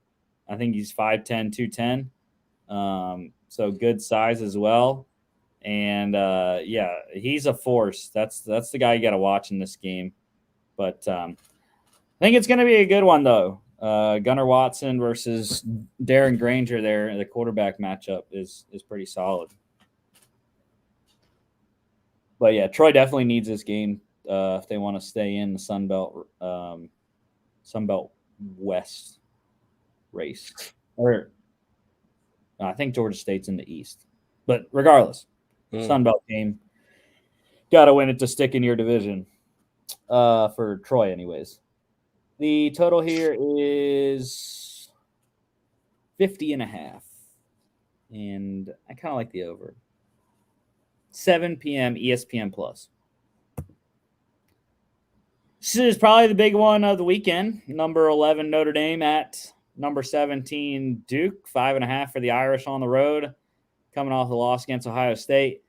I think he's 5'10", 210. So good size as well. And, he's a force. That's the guy you got to watch in this game. But I think it's going to be a good one, though. Gunnar Watson versus Darren Granger there. The quarterback matchup is pretty solid. But, yeah, Troy definitely needs this game if they want to stay in the Sun Belt West race. Or I think Georgia State's in the East. But regardless, Sun Belt game. Got to win it to stick in your division for Troy anyways. The total here is 50.5. And I kind of like the over. 7 p.m. ESPN Plus. This is probably the big one of the weekend. Number 11 Notre Dame at number 17 Duke. 5.5 for the Irish on the road, coming off the loss against Ohio State.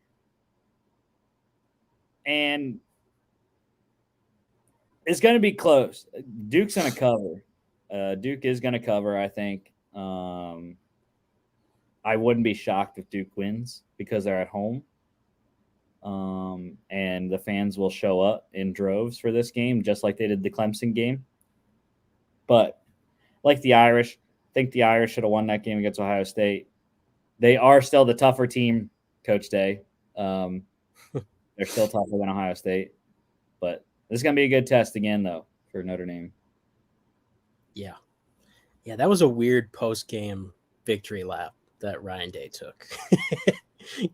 And it's going to be close. Duke's going to cover. Duke is going to cover, I think. I wouldn't be shocked if Duke wins because they're at home. And the fans will show up in droves for this game, just like they did the Clemson game. But like the Irish, I think the Irish should have won that game against Ohio State. They are still the tougher team, Coach Day. They're still tougher than Ohio State. But this is going to be a good test again, though, for Notre Dame. Yeah. Yeah, that was a weird post-game victory lap that Ryan Day took.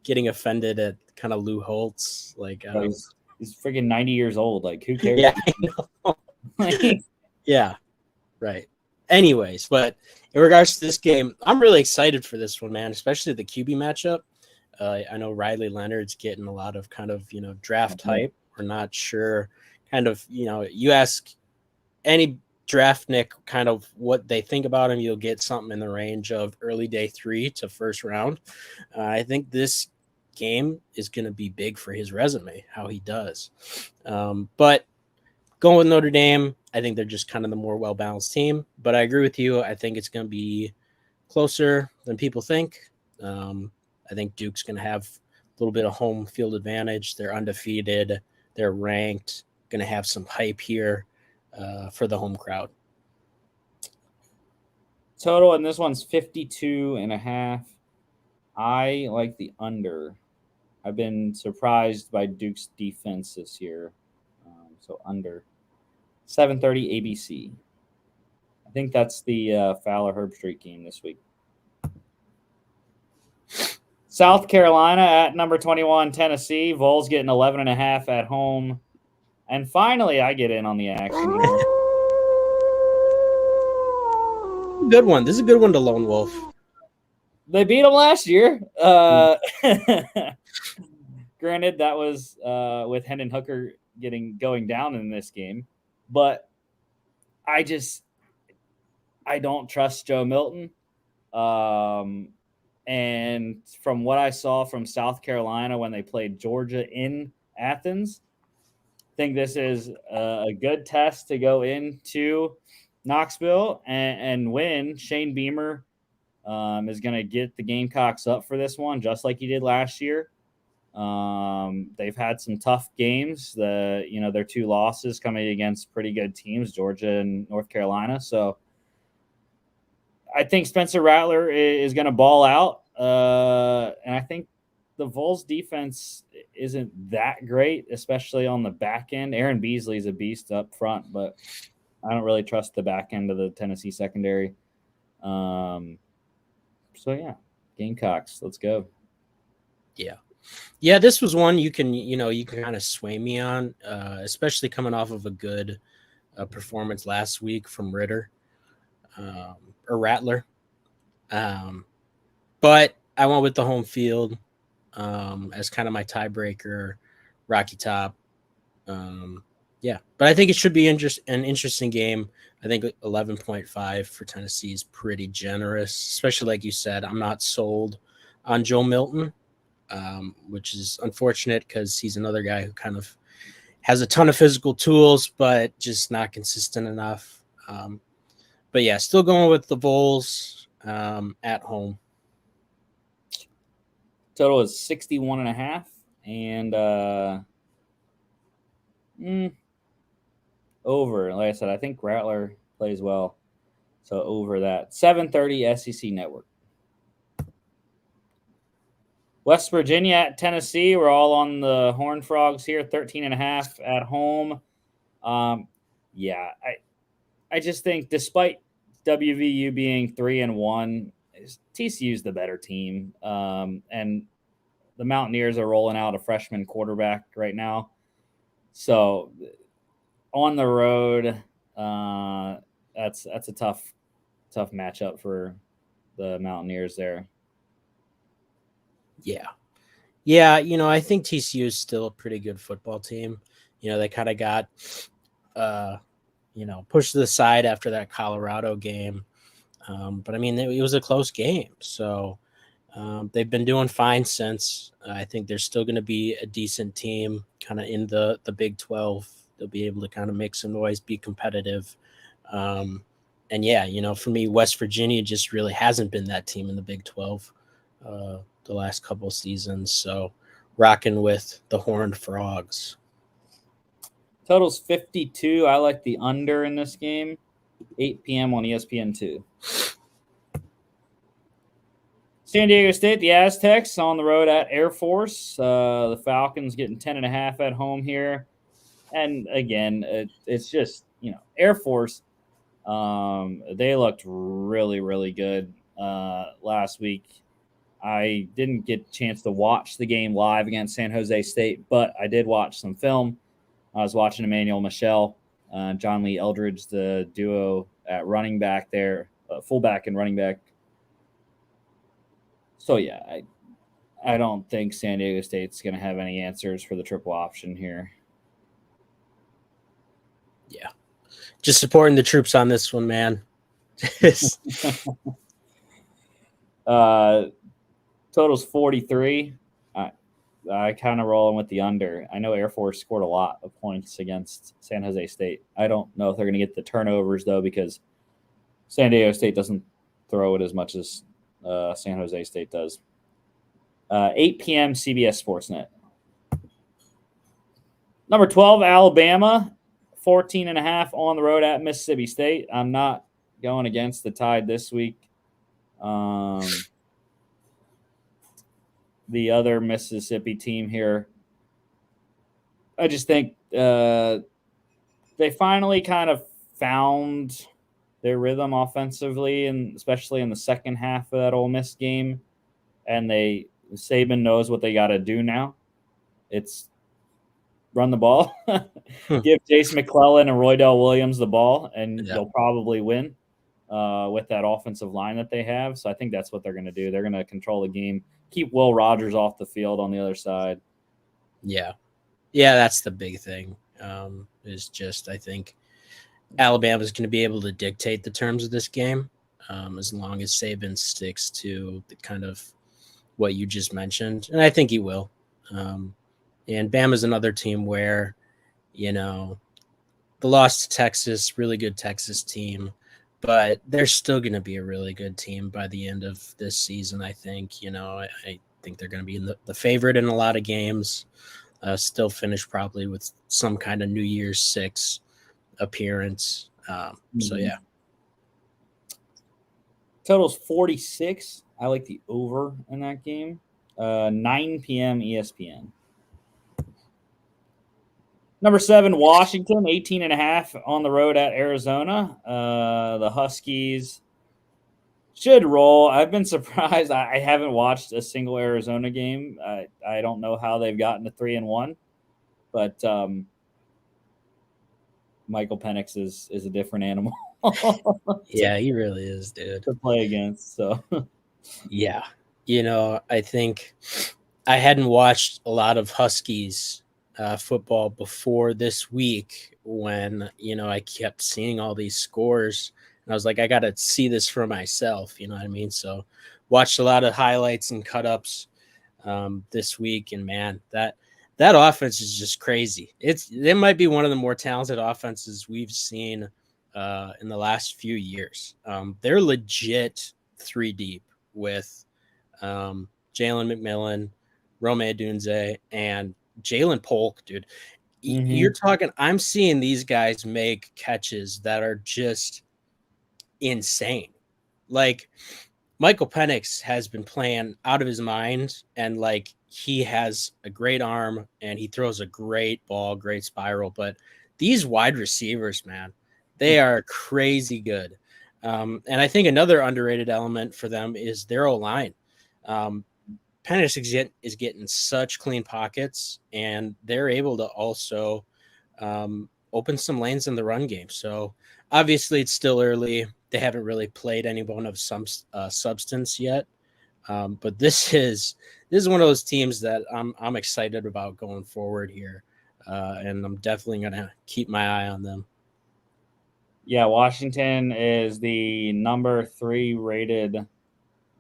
Getting offended at kind of Lou Holtz. He's freaking 90 years old. Like, who cares? Yeah, I know. Yeah, right. Anyways, but in regards to this game, I'm really excited for this one, man, especially the QB matchup. I know Riley Leonard's getting a lot of kind of, draft hype. We're not sure. Kind of, you ask any draft Nick kind of what they think about him, you'll get something in the range of early day 3 to first round. I think this game is going to be big for his resume, how he does. But going with Notre Dame, I think they're just kind of the more well-balanced team. But I agree with you. I think it's going to be closer than people think. I think Duke's going to have a little bit of home field advantage. They're undefeated. They're ranked. Going to have some hype here for the home crowd. Total, and this one's 52.5. I like the under. I've been surprised by Duke's defense this year. So under 7:30 ABC. I think that's the Fowler Herbstreit game this week. South Carolina at number 21, Tennessee. Vols getting 11.5 at home. And finally, I get in on the action here. Good one. This is a good one to Lone Wolf. They beat them last year. Granted, that was with Hendon Hooker going down in this game. But I don't trust Joe Milton. And from what I saw from South Carolina when they played Georgia in Athens, I think this is a good test to go into Knoxville and win. Shane Beamer is going to get the Gamecocks up for this one, just like he did last year. They've had some tough games. Their 2 losses coming against pretty good teams, Georgia and North Carolina. So I think Spencer Rattler is going to ball out. And I think the Vols defense isn't that great, especially on the back end. Aaron Beasley's a beast up front, but I don't really trust the back end of the Tennessee secondary. So yeah, Gamecocks, let's go. Yeah, this was one you can kind of sway me on, especially coming off of a good performance last week from Ritter or Rattler. But I went with the home field as kind of my tiebreaker, Rocky Top. But I think it should be an interesting game. I think 11.5 for Tennessee is pretty generous, especially like you said. I'm not sold on Joe Milton, which is unfortunate because he's another guy who kind of has a ton of physical tools, but just not consistent enough. But yeah, still going with the Vols at home. Total is 61.5. And over. Like I said, I think Rattler plays well. So over that. 7:30 SEC Network. West Virginia at Tennessee. We're all on the Horned Frogs here. 13.5 at home. I just think despite WVU being 3-1, TCU's the better team. And the Mountaineers are rolling out a freshman quarterback right now. So on the road, that's a tough matchup for the Mountaineers there. Yeah, I think TCU is still a pretty good football team. They kind of got, pushed to the side after that Colorado game. But, I mean, it was a close game. So they've been doing fine since. I think they're still going to be a decent team kind of in the Big 12. They'll be able to kind of make some noise, be competitive. And, yeah, for me, West Virginia just really hasn't been that team in the Big 12 the last couple of seasons. So rocking with the Horned Frogs. Total's 52. I like the under in this game. 8 p.m. on ESPN2. San Diego State, the Aztecs on the road at Air Force. The Falcons getting 10.5 at home here. And again, it's just, Air Force, they looked really, really good last week. I didn't get a chance to watch the game live against San Jose State, but I did watch some film. I was watching Emmanuel Michel, John Lee Eldridge, the duo at running back there, fullback and running back. So, I don't think San Diego State's going to have any answers for the triple option here. Yeah. Just supporting the troops on this one, man. Total's 43. I kind of rolling with the under. I know Air Force scored a lot of points against San Jose State. I don't know if they're going to get the turnovers, though, because San Diego State doesn't throw it as much as San Jose State does. 8 p.m. CBS Sportsnet. Number 12, Alabama, 14.5 on the road at Mississippi State. I'm not going against the Tide this week. The other Mississippi team here, I just think they finally kind of found their rhythm offensively, and especially in the second half of that Ole Miss game. And Saban knows what they got to do now. It's run the ball, give Jace McClellan and Roydell Williams the ball, and they'll probably win with that offensive line that they have. So I think that's what they're going to do. They're going to control the game, keep Will Rogers off the field on the other side. Yeah, that's the big thing. Is just I think Alabama is going to be able to dictate the terms of this game as long as Saban sticks to the kind of what you just mentioned, and I think he will. And Bama's another team where, the loss to Texas, really good Texas team, but they're still going to be a really good team by the end of this season. I think, I think they're going to be the favorite in a lot of games. Still finish probably with some kind of New Year's 6 appearance. So yeah. Total's 46. I like the over in that game. 9 p.m. ESPN. Number 7, Washington, 18.5 on the road at Arizona. The Huskies should roll. I've been surprised. I haven't watched a single Arizona game. I don't know how they've gotten to 3-1, but Michael Penix is a different animal. Yeah, he really is, dude. To play against. So yeah, I think I hadn't watched a lot of Huskies football before this week when I kept seeing all these scores, and I was like, I got to see this for myself. You know what I mean? So watched a lot of highlights and cut-ups this week, and man, that offense is just crazy. It might be one of the more talented offenses we've seen in the last few years. They're legit 3 deep with Jalen McMillan, Rome Odunze, and Jalen Polk, dude. You're talking, I'm seeing these guys make catches that are just insane. Like, Michael Penix has been playing out of his mind, and like, he has a great arm and he throws a great ball, great spiral. But these wide receivers, man, they are crazy good. And I think another underrated element for them is their O-line. Penix is getting such clean pockets, and they're able to also open some lanes in the run game. So obviously it's still early. They haven't really played anyone of some substance yet. But this is one of those teams that I'm excited about going forward here. And I'm definitely going to keep my eye on them. Yeah, Washington is the number 3 rated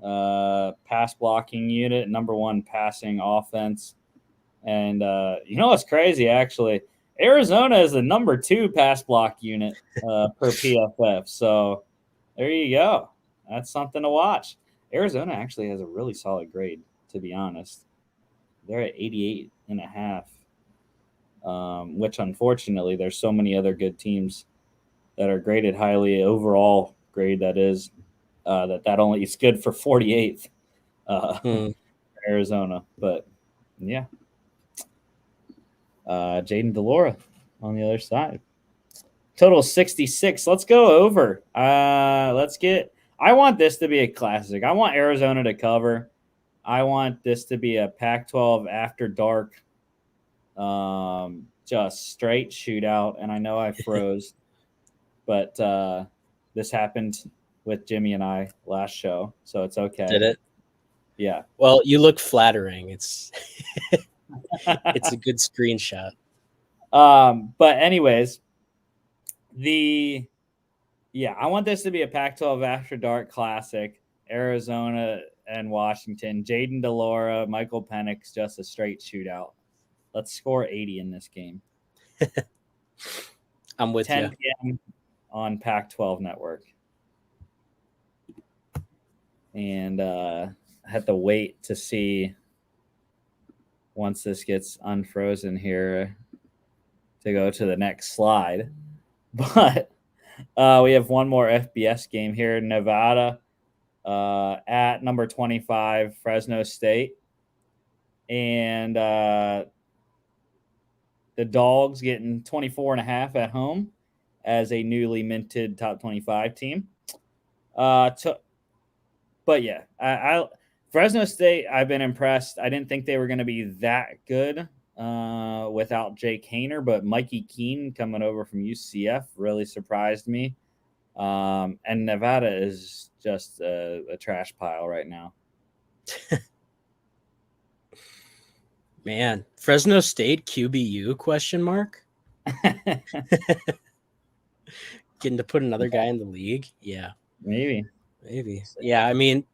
pass blocking unit, number 1 passing offense. And what's crazy, actually? Arizona is the number 2 pass block unit per PFF. So there you go. That's something to watch. Arizona actually has a really solid grade, to be honest. They're at 88.5, which unfortunately there's so many other good teams that are graded highly. Overall grade, that is, that only is good for 48th Arizona. But yeah, Jaden DeLora on the other side. Total 66. Let's go over. I want this to be a classic. I want Arizona to cover. I want this to be a Pac-12 after dark, just straight shootout. And I know I froze, but this happened with Jimmy and I last show, so it's okay. Did it? Yeah. Well, you look flattering. It's it's a good screenshot. But anyways, I want this to be a Pac-12 After Dark classic. Arizona and Washington. Jaden DeLora, Michael Penix, just a straight shootout. Let's score 80 in this game. I'm with 10 you. p.m. on Pac-12 Network. And I have to wait to see once this gets unfrozen here to go to the next slide. But we have one more FBS game here. Nevada at number 25, Fresno State. And the Dogs getting 24.5 at home as a newly minted top 25 team. But yeah, Fresno State, I've been impressed. I didn't think they were going to be that good without Jake Hayner, but Mikey Keene coming over from UCF really surprised me. And Nevada is just a trash pile right now. Man, Fresno State QBU question mark? Getting to put another guy in the league? Yeah. Maybe. Yeah, I mean,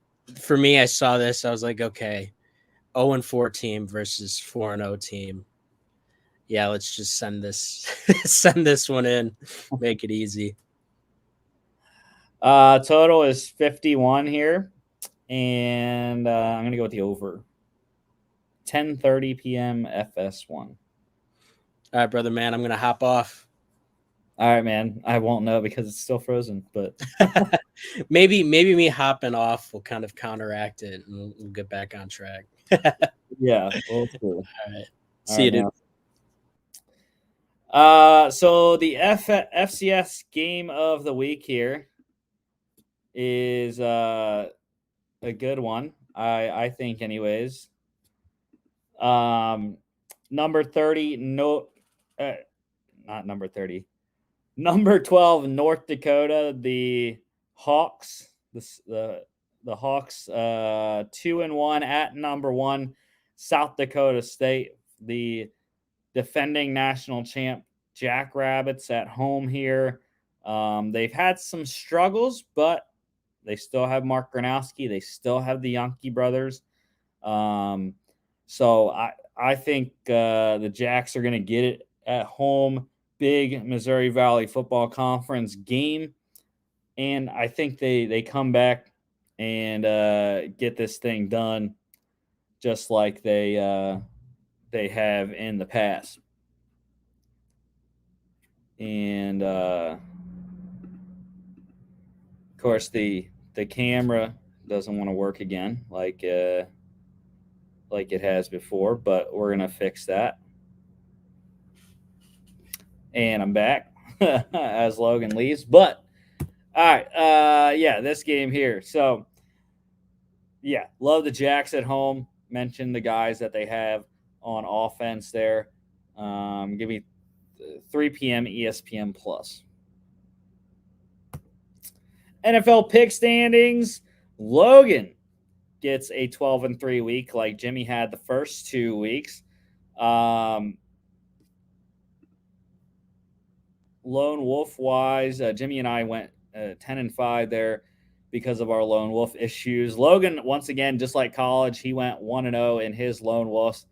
for me, I saw this. I was like, okay, 0-4 team versus 4-0 team. Yeah, let's just send this one in. Make it easy. Total is 51 here. And I'm going to go with the over. 10:30 p.m. FS1. All right, brother, man. I'm going to hop off. All right, man. I won't know because it's still frozen, but maybe me hopping off will kind of counteract it, and we'll get back on track. Yeah, we'll see. All right. See you, dude. So the FCS game of the week here is a good one, I think, anyways. Number 30, not number 30. Number 12, North Dakota, the Hawks. The Hawks 2-1 at number 1, South Dakota State, the defending national champ Jackrabbits at home here. They've had some struggles, but they still have Mark Gronowski. They still have the Yankee brothers. So I think the Jacks are going to get it at home. Big Missouri Valley Football Conference game. And I think they come back and get this thing done just like they have in the past. And of course the camera doesn't want to work again like it has before, but we're gonna fix that. And I'm back as Logan leaves. But all right, this game here. So yeah, love the Jacks at home. Mentioned the guys that they have on offense there. Give me 3 p.m. ESPN Plus. NFL pick standings. Logan gets a 12-3 week like Jimmy had the first 2 weeks. Lone Wolf wise, Jimmy and I went 10-5 there because of our Lone Wolf issues. Logan, once again, just like college, he went 1-0 in his Lone Wolves,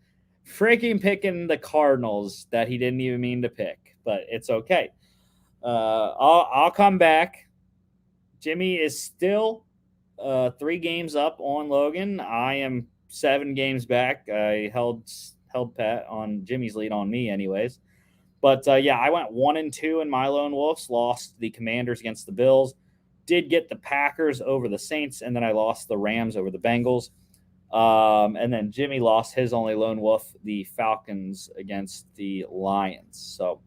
freaking picking the Cardinals that he didn't even mean to pick, but it's okay. I'll come back. Jimmy is still 3 games up on Logan. I am 7 games back. I held pat on Jimmy's lead on me anyways. But I went 1-2 in my Lone Wolves, lost the Commanders against the Bills, did get the Packers over the Saints, and then I lost the Rams over the Bengals. And then Jimmy lost his only Lone Wolf, the Falcons against the Lions. So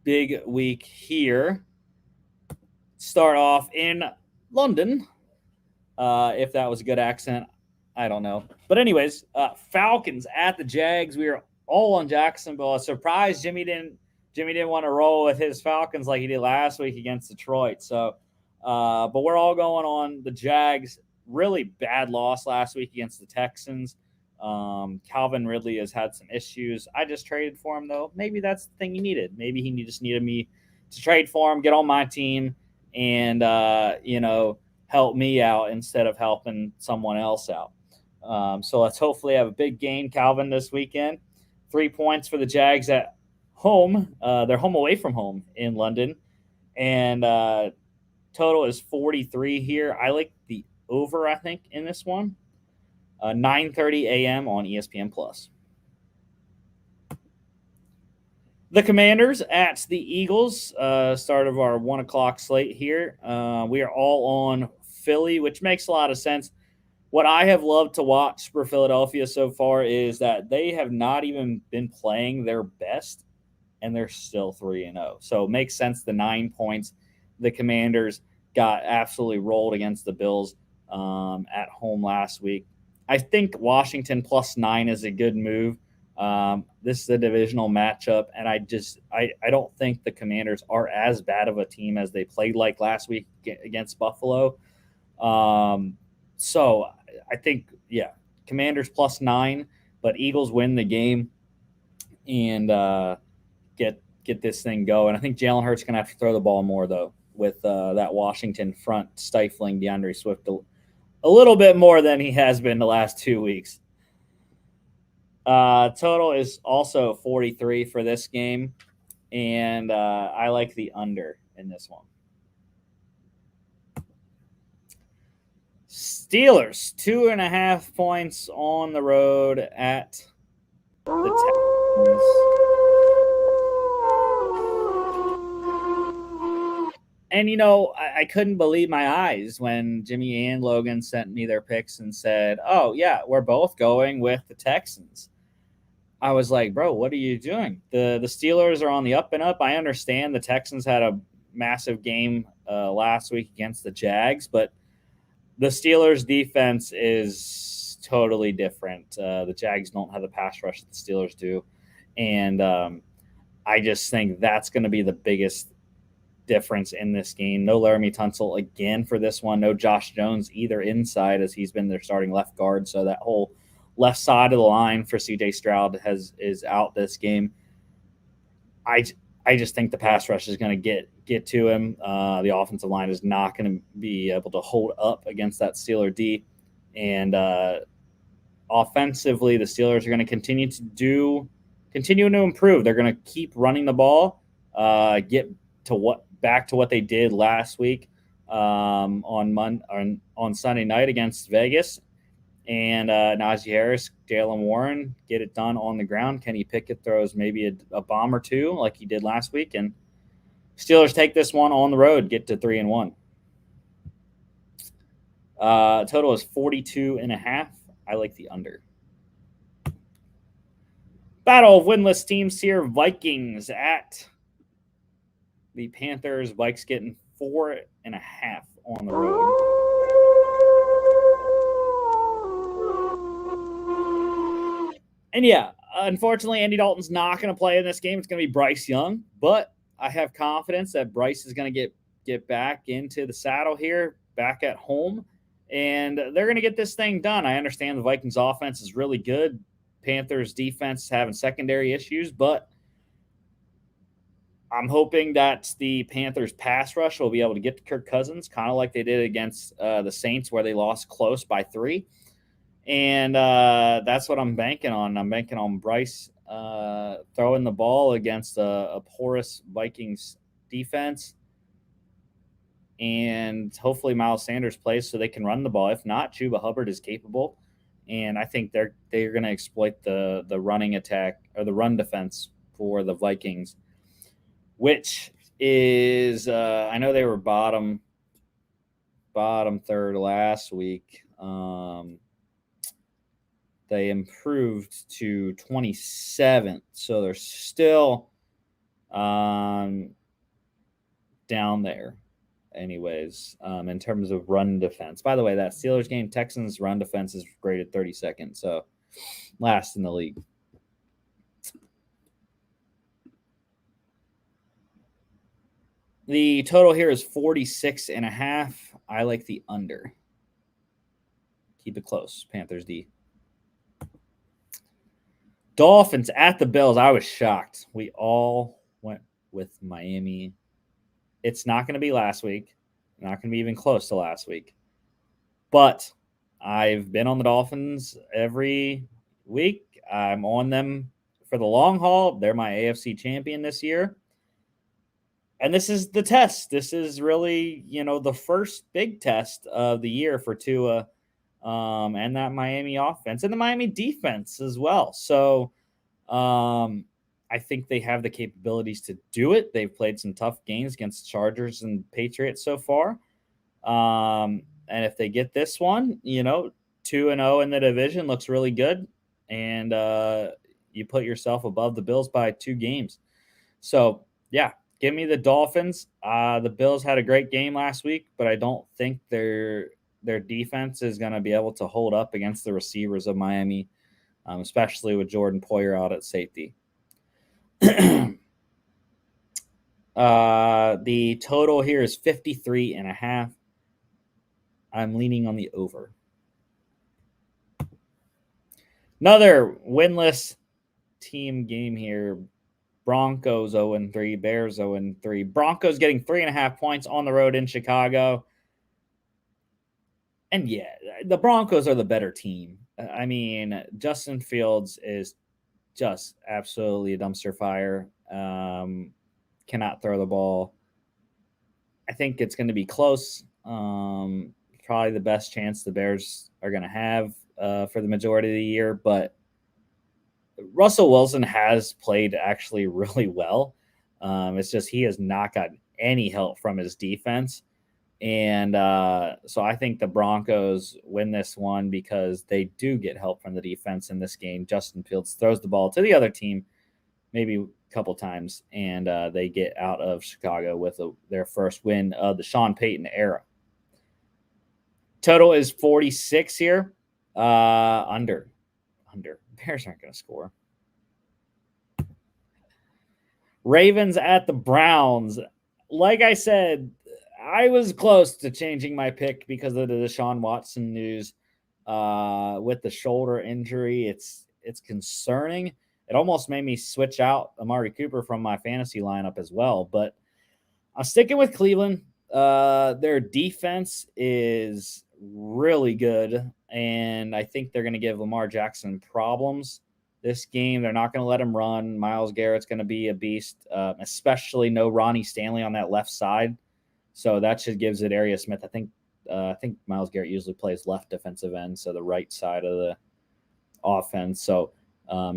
big week here. Start off in London. If that was a good accent, I don't know. But anyways, Falcons at the Jags. We are all on Jacksonville. Surprised Jimmy didn't want to roll with his Falcons like he did last week against Detroit. So, but we're all going on the Jags. Really bad loss last week against the Texans. Calvin Ridley has had some issues. I just traded for him, though. Maybe that's the thing he needed. Maybe he just needed me to trade for him, get on my team, and help me out instead of helping someone else out. So let's hopefully have a big game, Calvin, this weekend. 3 points for the Jags at home. They're home away from home in London, and total is 43 here. I like the over, I think, in this one. 9:30 a.m. on ESPN Plus. The Commanders at the Eagles. Start of our 1 o'clock slate here. We are all on Philly, which makes a lot of sense. What I have loved to watch for Philadelphia so far is that they have not even been playing their best, and they're still 3-0. So it makes sense. The 9 points. The Commanders got absolutely rolled against the Bills at home last week. I think Washington +9 is a good move. This is a divisional matchup, and I don't think the Commanders are as bad of a team as they played like last week against Buffalo. So I think, Commanders +9, but Eagles win the game and get this thing going. I think Jalen Hurts going to have to throw the ball more, though, with that Washington front stifling DeAndre Swift a little bit more than he has been the last 2 weeks. Total is also 43 for this game, and I like the under in this one. Steelers, 2.5 points on the road at the Texans. And, I couldn't believe my eyes when Jimmy and Logan sent me their picks and said, oh, yeah, we're both going with the Texans. I was like, bro, what are you doing? The Steelers are on the up and up. I understand the Texans had a massive game last week against the Jags, but the Steelers' defense is totally different. The Jags don't have the pass rush that the Steelers do. And I just think that's going to be the biggest difference in this game. No Laramie Tunsil again for this one. No Josh Jones either inside, as he's been their starting left guard. So that whole left side of the line for CJ Stroud is out this game. I just think the pass rush is going to get to him. The offensive line is not going to be able to hold up against that Steeler D. And offensively, the Steelers are going to continue to improve. They're going to keep running the ball, back to what they did last week on Sunday night against Vegas. And Najee Harris, Jalen Warren get it done on the ground. Kenny Pickett throws maybe a bomb or two like he did last week. And Steelers take this one on the road, get to 3-1. Total is 42.5. I like the under. Battle of winless teams here. Vikings at the Panthers. Vikes getting 4.5 on the road. And unfortunately, Andy Dalton's not going to play in this game. It's going to be Bryce Young, but I have confidence that Bryce is going to get back into the saddle here, back at home, and they're going to get this thing done. I understand the Vikings offense is really good. Panthers defense is having secondary issues, but I'm hoping that the Panthers pass rush will be able to get to Kirk Cousins, kind of like they did against the Saints, where they lost close by 3. And that's what I'm banking on. I'm banking on Bryce throwing the ball against a porous Vikings defense. And hopefully Miles Sanders plays so they can run the ball. If not, Chuba Hubbard is capable. And I think they're going to exploit the running attack or the run defense for the Vikings, which is I know they were bottom third last week. They improved to 27th, so they're still down there anyways, in terms of run defense. By the way, that Steelers game, Texans run defense is graded 32nd, so last in the league. The total here is 46.5. I like the under. Keep it close, Panthers D. Dolphins at the Bills. I was shocked. We all went with Miami. It's not going to be last week. Not going to be even close to last week. But I've been on the Dolphins every week. I'm on them for the long haul. They're my AFC champion this year. And this is the test. This is really, the first big test of the year for Tua and that Miami offense and the Miami defense as well. So I think they have the capabilities to do it. They've played some tough games against Chargers and Patriots so far. And if they get this one, 2-0 in the division looks really good. And you put yourself above the Bills by 2 games. So, yeah, give me the Dolphins. The Bills had a great game last week, but I don't think their defense is going to be able to hold up against the receivers of Miami, especially with Jordan Poyer out at safety. The total here is 53.5. I'm leaning on the over. Another winless team game here. Broncos 0-3, Bears 0-3. Broncos getting 3.5 points on the road in Chicago. And yeah, the Broncos are the better team. I mean, Justin Fields is just absolutely a dumpster fire. Cannot throw the ball. I think it's going to be close. Probably the best chance the Bears are going to have for the majority of the year. But Russell Wilson has played actually really well. It's just he has not gotten any help from his defense. And so I think the Broncos win this one because they do get help from the defense in this game. Justin Fields throws the ball to the other team maybe a couple times, and they get out of Chicago with their first win of the Sean Payton era. Total is 46 here. Under. Bears aren't going to score. Ravens at the Browns. Like I said, I was close to changing my pick because of the Deshaun Watson news with the shoulder injury. It's concerning. It almost made me switch out Amari Cooper from my fantasy lineup as well. But I'm sticking with Cleveland. Their defense is really good, and I think they're going to give Lamar Jackson problems this game. They're not going to let him run. Myles Garrett's going to be a beast, especially no Ronnie Stanley on that left side. So that should give Zadarius Smith. I think Myles Garrett usually plays left defensive end, so the right side of the offense. So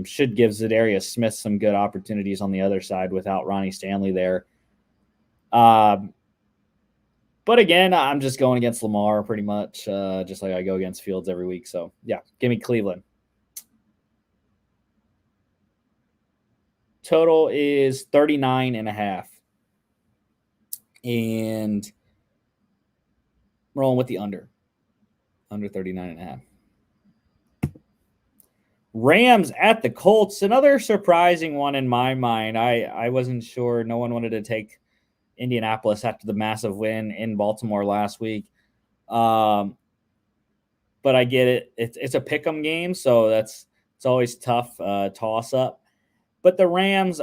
should give Zadarius Smith some good opportunities on the other side without Ronnie Stanley there. But again, I'm just going against Lamar pretty much, just like I go against Fields every week. So, yeah, give me Cleveland. Total is 39.5. And I'm rolling with the under. Under 39.5. Rams at the Colts. Another surprising one in my mind. I wasn't sure. No one wanted to take Indianapolis after the massive win in Baltimore last week. But I get it. It's a pick'em game, so it's always tough toss up. But the Rams,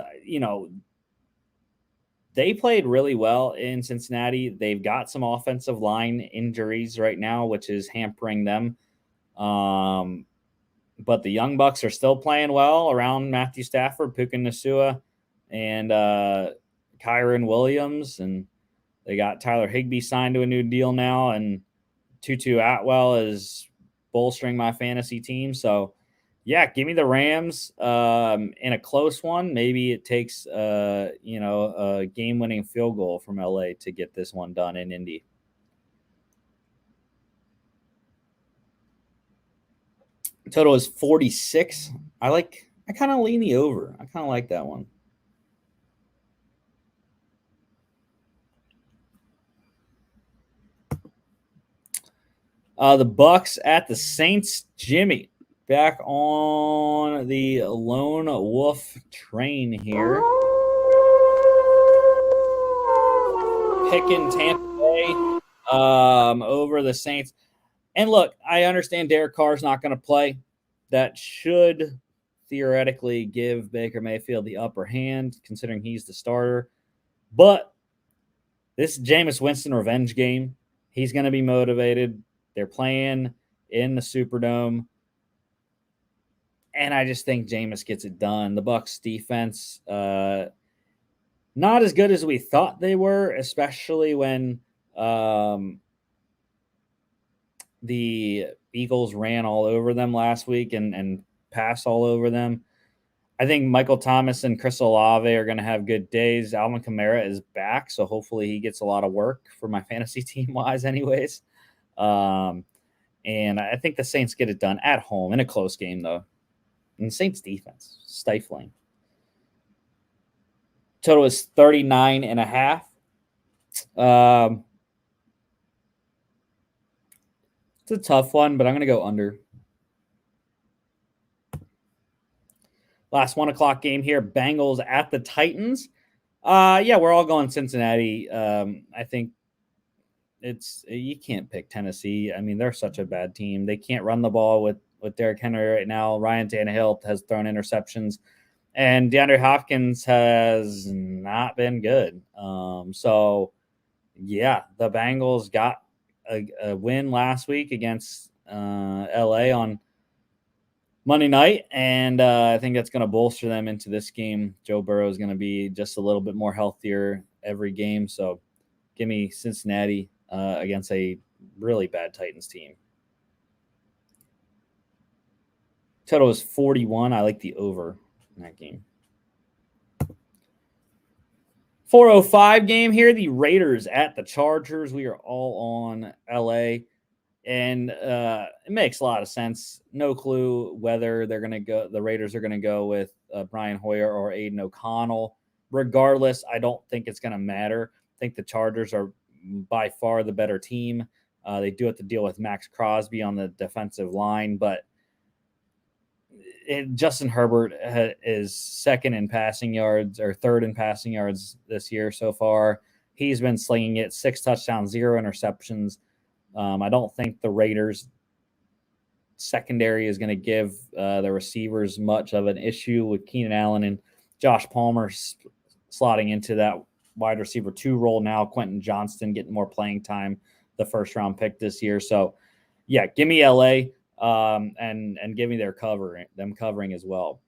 they played really well in Cincinnati. They've got some offensive line injuries right now, which is hampering them. But the Young Bucks are still playing well around Matthew Stafford, Puka Nacua, and Kyron Williams. And they got Tyler Higbee signed to a new deal now. And Tutu Atwell is bolstering my fantasy team. So, yeah, give me the Rams in a close one. Maybe it takes, a game-winning field goal from LA to get this one done in Indy. Total is 46. I kind of lean the over. I kind of like that one. The Bucks at the Saints. Jimmy back on the lone wolf train here. Picking Tampa Bay over the Saints. And look, I understand Derek Carr's not going to play. That should theoretically give Baker Mayfield the upper hand, considering he's the starter. But this is Jameis Winston revenge game. He's going to be motivated. They're playing in the Superdome. And I just think Jameis gets it done. The Bucs defense, not as good as we thought they were, especially when the Eagles ran all over them last week and passed all over them. I think Michael Thomas and Chris Olave are going to have good days. Alvin Kamara is back, so hopefully he gets a lot of work for my fantasy team-wise anyways. And I think the Saints get it done at home in a close game, though. And the Saints defense, stifling. Total is 39.5. It's a tough one, but I'm going to go under. Last 1 o'clock game here, Bengals at the Titans. Yeah, we're all going Cincinnati. I think you can't pick Tennessee. I mean, they're such a bad team. They can't run the ball with Derrick Henry right now. Ryan Tannehill has thrown interceptions, and DeAndre Hopkins has not been good. So, yeah, the Bengals got a win last week against LA on Monday night, and I think that's going to bolster them into this game. Joe Burrow is going to be just a little bit more healthier every game, so give me Cincinnati against a really bad Titans team. Total is 41. I like the over in that game. 4:05 game here. The Raiders at the Chargers. We are all on LA. And it makes a lot of sense. No clue whether they're going to go. The Raiders are going to go with Brian Hoyer or Aiden O'Connell. Regardless, I don't think it's going to matter. I think the Chargers are by far the better team. They do have to deal with Max Crosby on the defensive line, but Justin Herbert is second in passing yards or third in passing yards this year so far. He's been slinging it, 6 touchdowns, 0 interceptions. I don't think the Raiders secondary is going to give the receivers much of an issue with Keenan Allen and Josh Palmer slotting into that wide receiver 2 role now. Quentin Johnston getting more playing time, the first round pick this year. So, yeah, give me LA and give me them covering as well.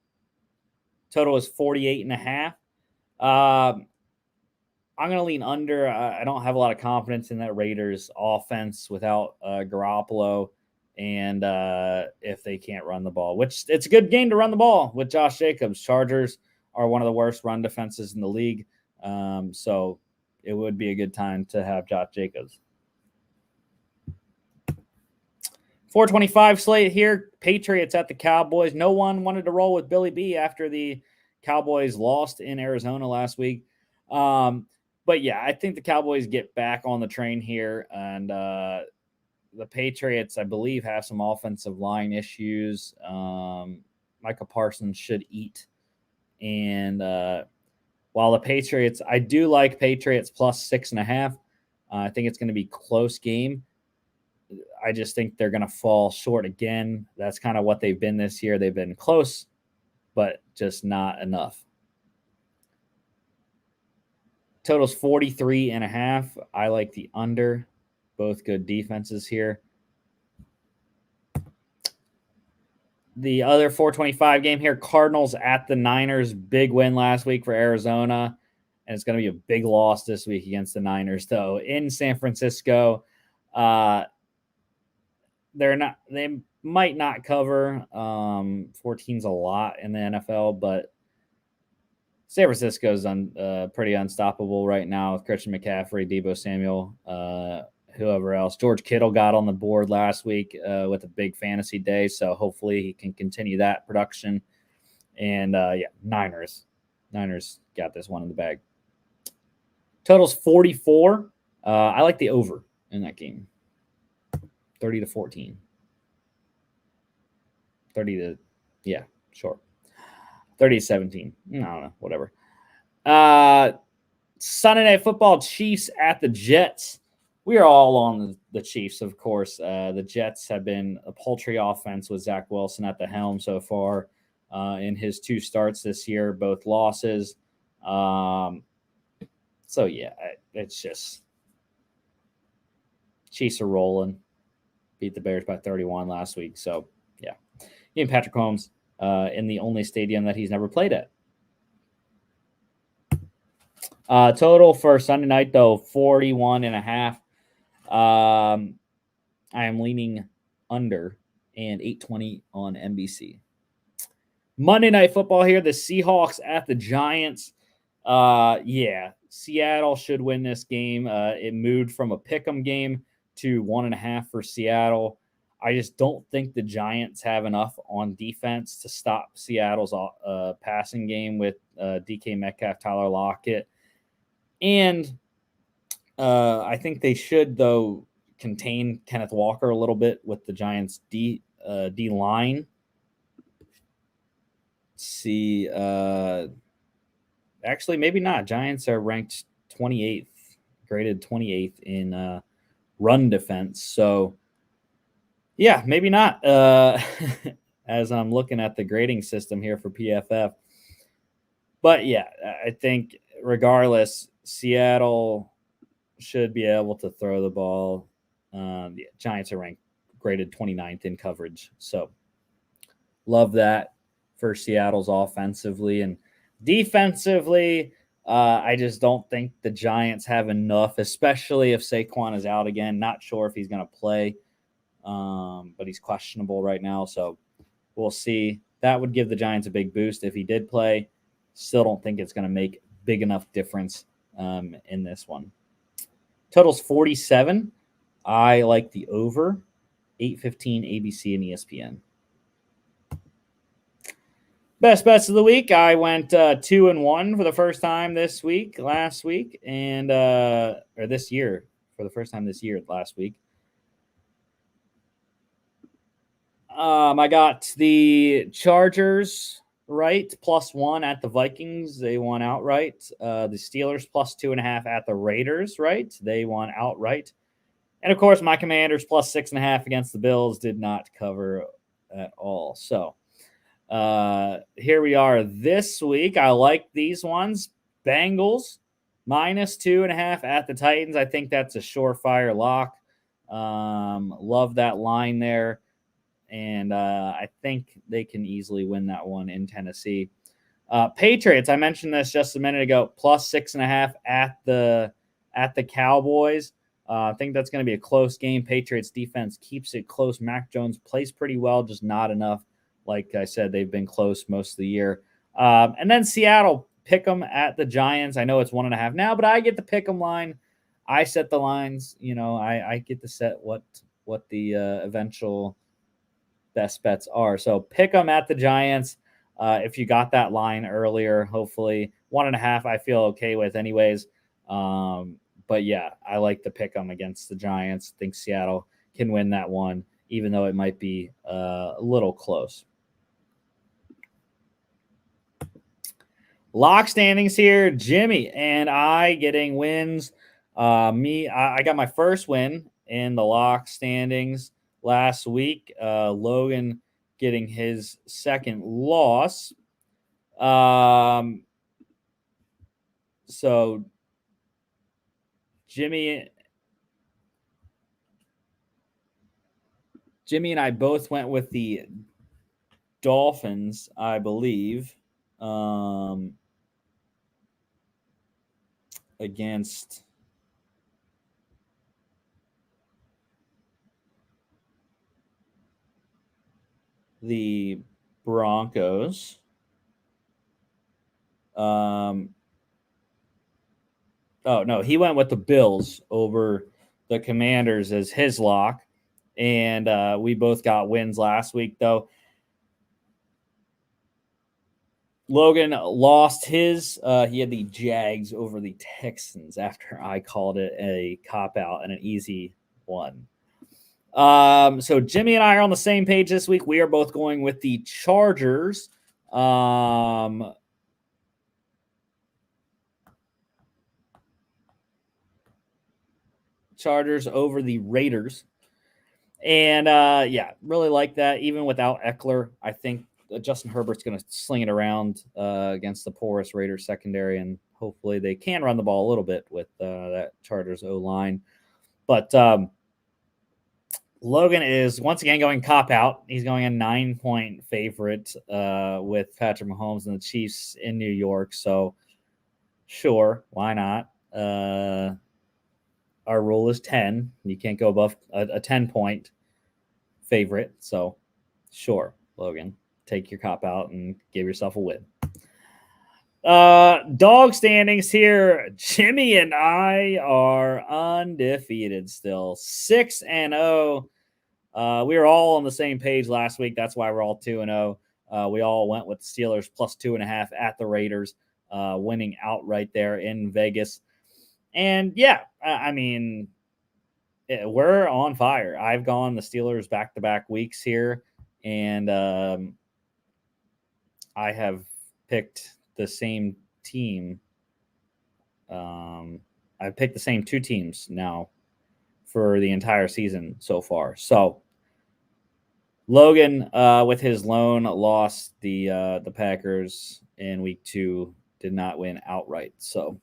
Total is 48.5. I'm going to lean under. I don't have a lot of confidence in that Raiders offense without Garoppolo and if they can't run the ball, which it's a good game to run the ball with Josh Jacobs. Chargers are one of the worst run defenses in the league. So it would be a good time to have Josh Jacobs. 4:25 slate here. Patriots at the Cowboys. No one wanted to roll with Billy B after the Cowboys lost in Arizona last week. But yeah, I think the Cowboys get back on the train here, and the Patriots, I believe, have some offensive line issues. Micah Parsons should eat, and while the Patriots, I do like Patriots plus 6.5. I think it's going to be a close game. I just think they're going to fall short again. That's kind of what they've been this year. They've been close, but just not enough. Total's 43.5. I like the under. Both good defenses here. The other 4:25 game here, Cardinals at the Niners. Big win last week for Arizona, and it's going to be a big loss this week against the Niners, though. In San Francisco, they might not cover. 14's a lot in the NFL, but San Francisco's pretty unstoppable right now with Christian McCaffrey, Deebo Samuel, whoever else. George Kittle got on the board last week with a big fantasy day, so hopefully he can continue that production. And, yeah, Niners got this one in the bag. Total's 44. I like the over in that game. 30-14. 30-17. I don't know, whatever. Sunday Night Football, Chiefs at the Jets. We are all on the Chiefs, of course. The Jets have been a paltry offense with Zach Wilson at the helm so far. in his 2 starts this year, both losses. So yeah, it's just Chiefs are rolling. Beat the Bears by 31 last week. So yeah, and Patrick Mahomes in the only stadium that he's never played at. Total for Sunday night though, 41.5. I am leaning under and 820 on NBC. Monday Night Football here. The Seahawks at the Giants. Yeah, Seattle should win this game. It moved from a pick'em game to 1.5 for Seattle. I just don't think the Giants have enough on defense to stop Seattle's passing game with DK Metcalf, Tyler Lockett. And I think they should, though, contain Kenneth Walker a little bit with the Giants' D line. See, actually, maybe not. Giants are ranked 28th, graded 28th in run defense. So, yeah, maybe not. As I'm looking at the grading system here for PFF. But, yeah, I think regardless, Seattle should be able to throw the ball. The Giants are graded 29th in coverage. So, love that for Seattle's offensively. And defensively, I just don't think the Giants have enough, especially if Saquon is out again. Not sure if he's going to play, but he's questionable right now. So we'll see. That would give the Giants a big boost if he did play. Still don't think it's going to make big enough difference in this one. Total's 47. I like the over. 8:15 ABC and ESPN. Best bets of the week. I went 2-1 for the first time this week, last week, and or this year for the first time this year, last week. I got the Chargers right +1 at the Vikings. They won outright. The Steelers +2.5 at the Raiders. Right, they won outright. And of course, my Commanders +6.5 against the Bills did not cover at all. So. Here we are this week. I like these ones. Bengals -2.5 at the Titans. I think that's a surefire lock. Love that line there. And I think they can easily win that one in Tennessee. Patriots, I mentioned this just a minute ago, +6.5 at the Cowboys. I think that's going to be a close game. Patriots defense keeps it close. Mac Jones plays pretty well, just not enough. Like I said, they've been close most of the year. And then Seattle, pick them at the Giants. I know it's 1.5 now, but I get the pick them line. I set the lines. You know, I get to set what the eventual best bets are. So pick them at the Giants. If you got that line earlier, hopefully 1.5 I feel okay with anyways. But yeah, I like to pick them against the Giants. Think Seattle can win that one, even though it might be a little close. Lock standings here. Jimmy and I getting wins. I got my first win in the lock standings last week. Logan getting his second loss. So Jimmy and I both went with the Dolphins, I believe. Against the Broncos. Oh, no, he went with the Bills over the Commanders as his lock. And we both got wins last week, though. Logan lost his. He had the Jags over the Texans after I called it a cop-out and an easy one. So Jimmy and I are on the same page this week. We are both going with the Chargers. Chargers over the Raiders. And yeah, really like that. Even without Eckler, I think Justin Herbert's going to sling it around against the porous Raiders secondary, and hopefully they can run the ball a little bit with that Chargers O-line. But Logan is once again going cop out. He's going a 9-point favorite with Patrick Mahomes and the Chiefs in New York. So sure, why not? Our rule is 10. You can't go above a 10-point favorite. So sure, Logan, take your cop out and give yourself a win. Dog standings here. Jimmy and I are undefeated still, 6-0. We were all on the same page last week. That's why we're all 2-0. We all went with the Steelers plus 2.5 at the Raiders, winning outright there in Vegas. And yeah, I mean, we're on fire. I've gone the Steelers back-to-back weeks here, and I have picked the same team. I've picked the same two teams now for the entire season so far. So Logan, with his lone loss, the Packers in week 2 did not win outright. So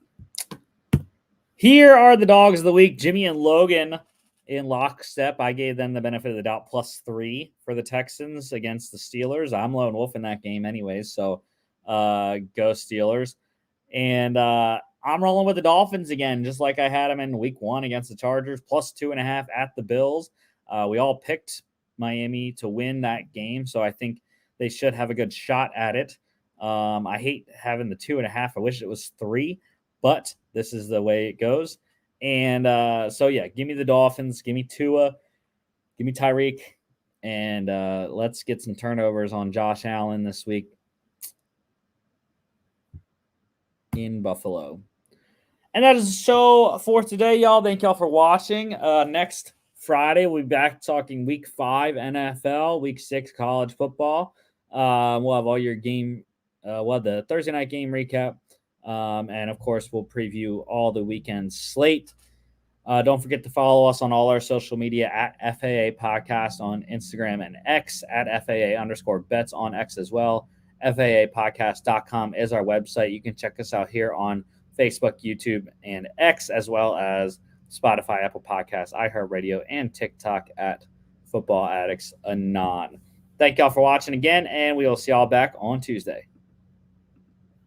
here are the dogs of the week. Jimmy and Logan in lockstep. I gave them the benefit of the doubt, +3 for the Texans against the Steelers. I'm lone wolf in that game anyways, so go Steelers. And I'm rolling with the Dolphins again, just like I had them in week 1 against the Chargers, +2.5 at the Bills. We all picked Miami to win that game, so I think they should have a good shot at it. I hate having the 2.5. I wish it was 3, but this is the way it goes. And so, yeah, give me the Dolphins. Give me Tua. Give me Tyreek. And let's get some turnovers on Josh Allen this week in Buffalo. And that is the show for today, y'all. Thank y'all for watching. Next Friday, we'll be back talking week 5 NFL, week 6 college football. We'll have all your game, the Thursday night game recap. And of course, we'll preview all the weekend slate. Don't forget to follow us on all our social media at FAA Podcast on Instagram and X, at FAA_bets on X as well. FAApodcast.com is our website. You can check us out here on Facebook, YouTube, and X, as well as Spotify, Apple Podcasts, iHeartRadio, and TikTok at Football Addicts Anon. Thank y'all for watching again, and we will see y'all back on Tuesday.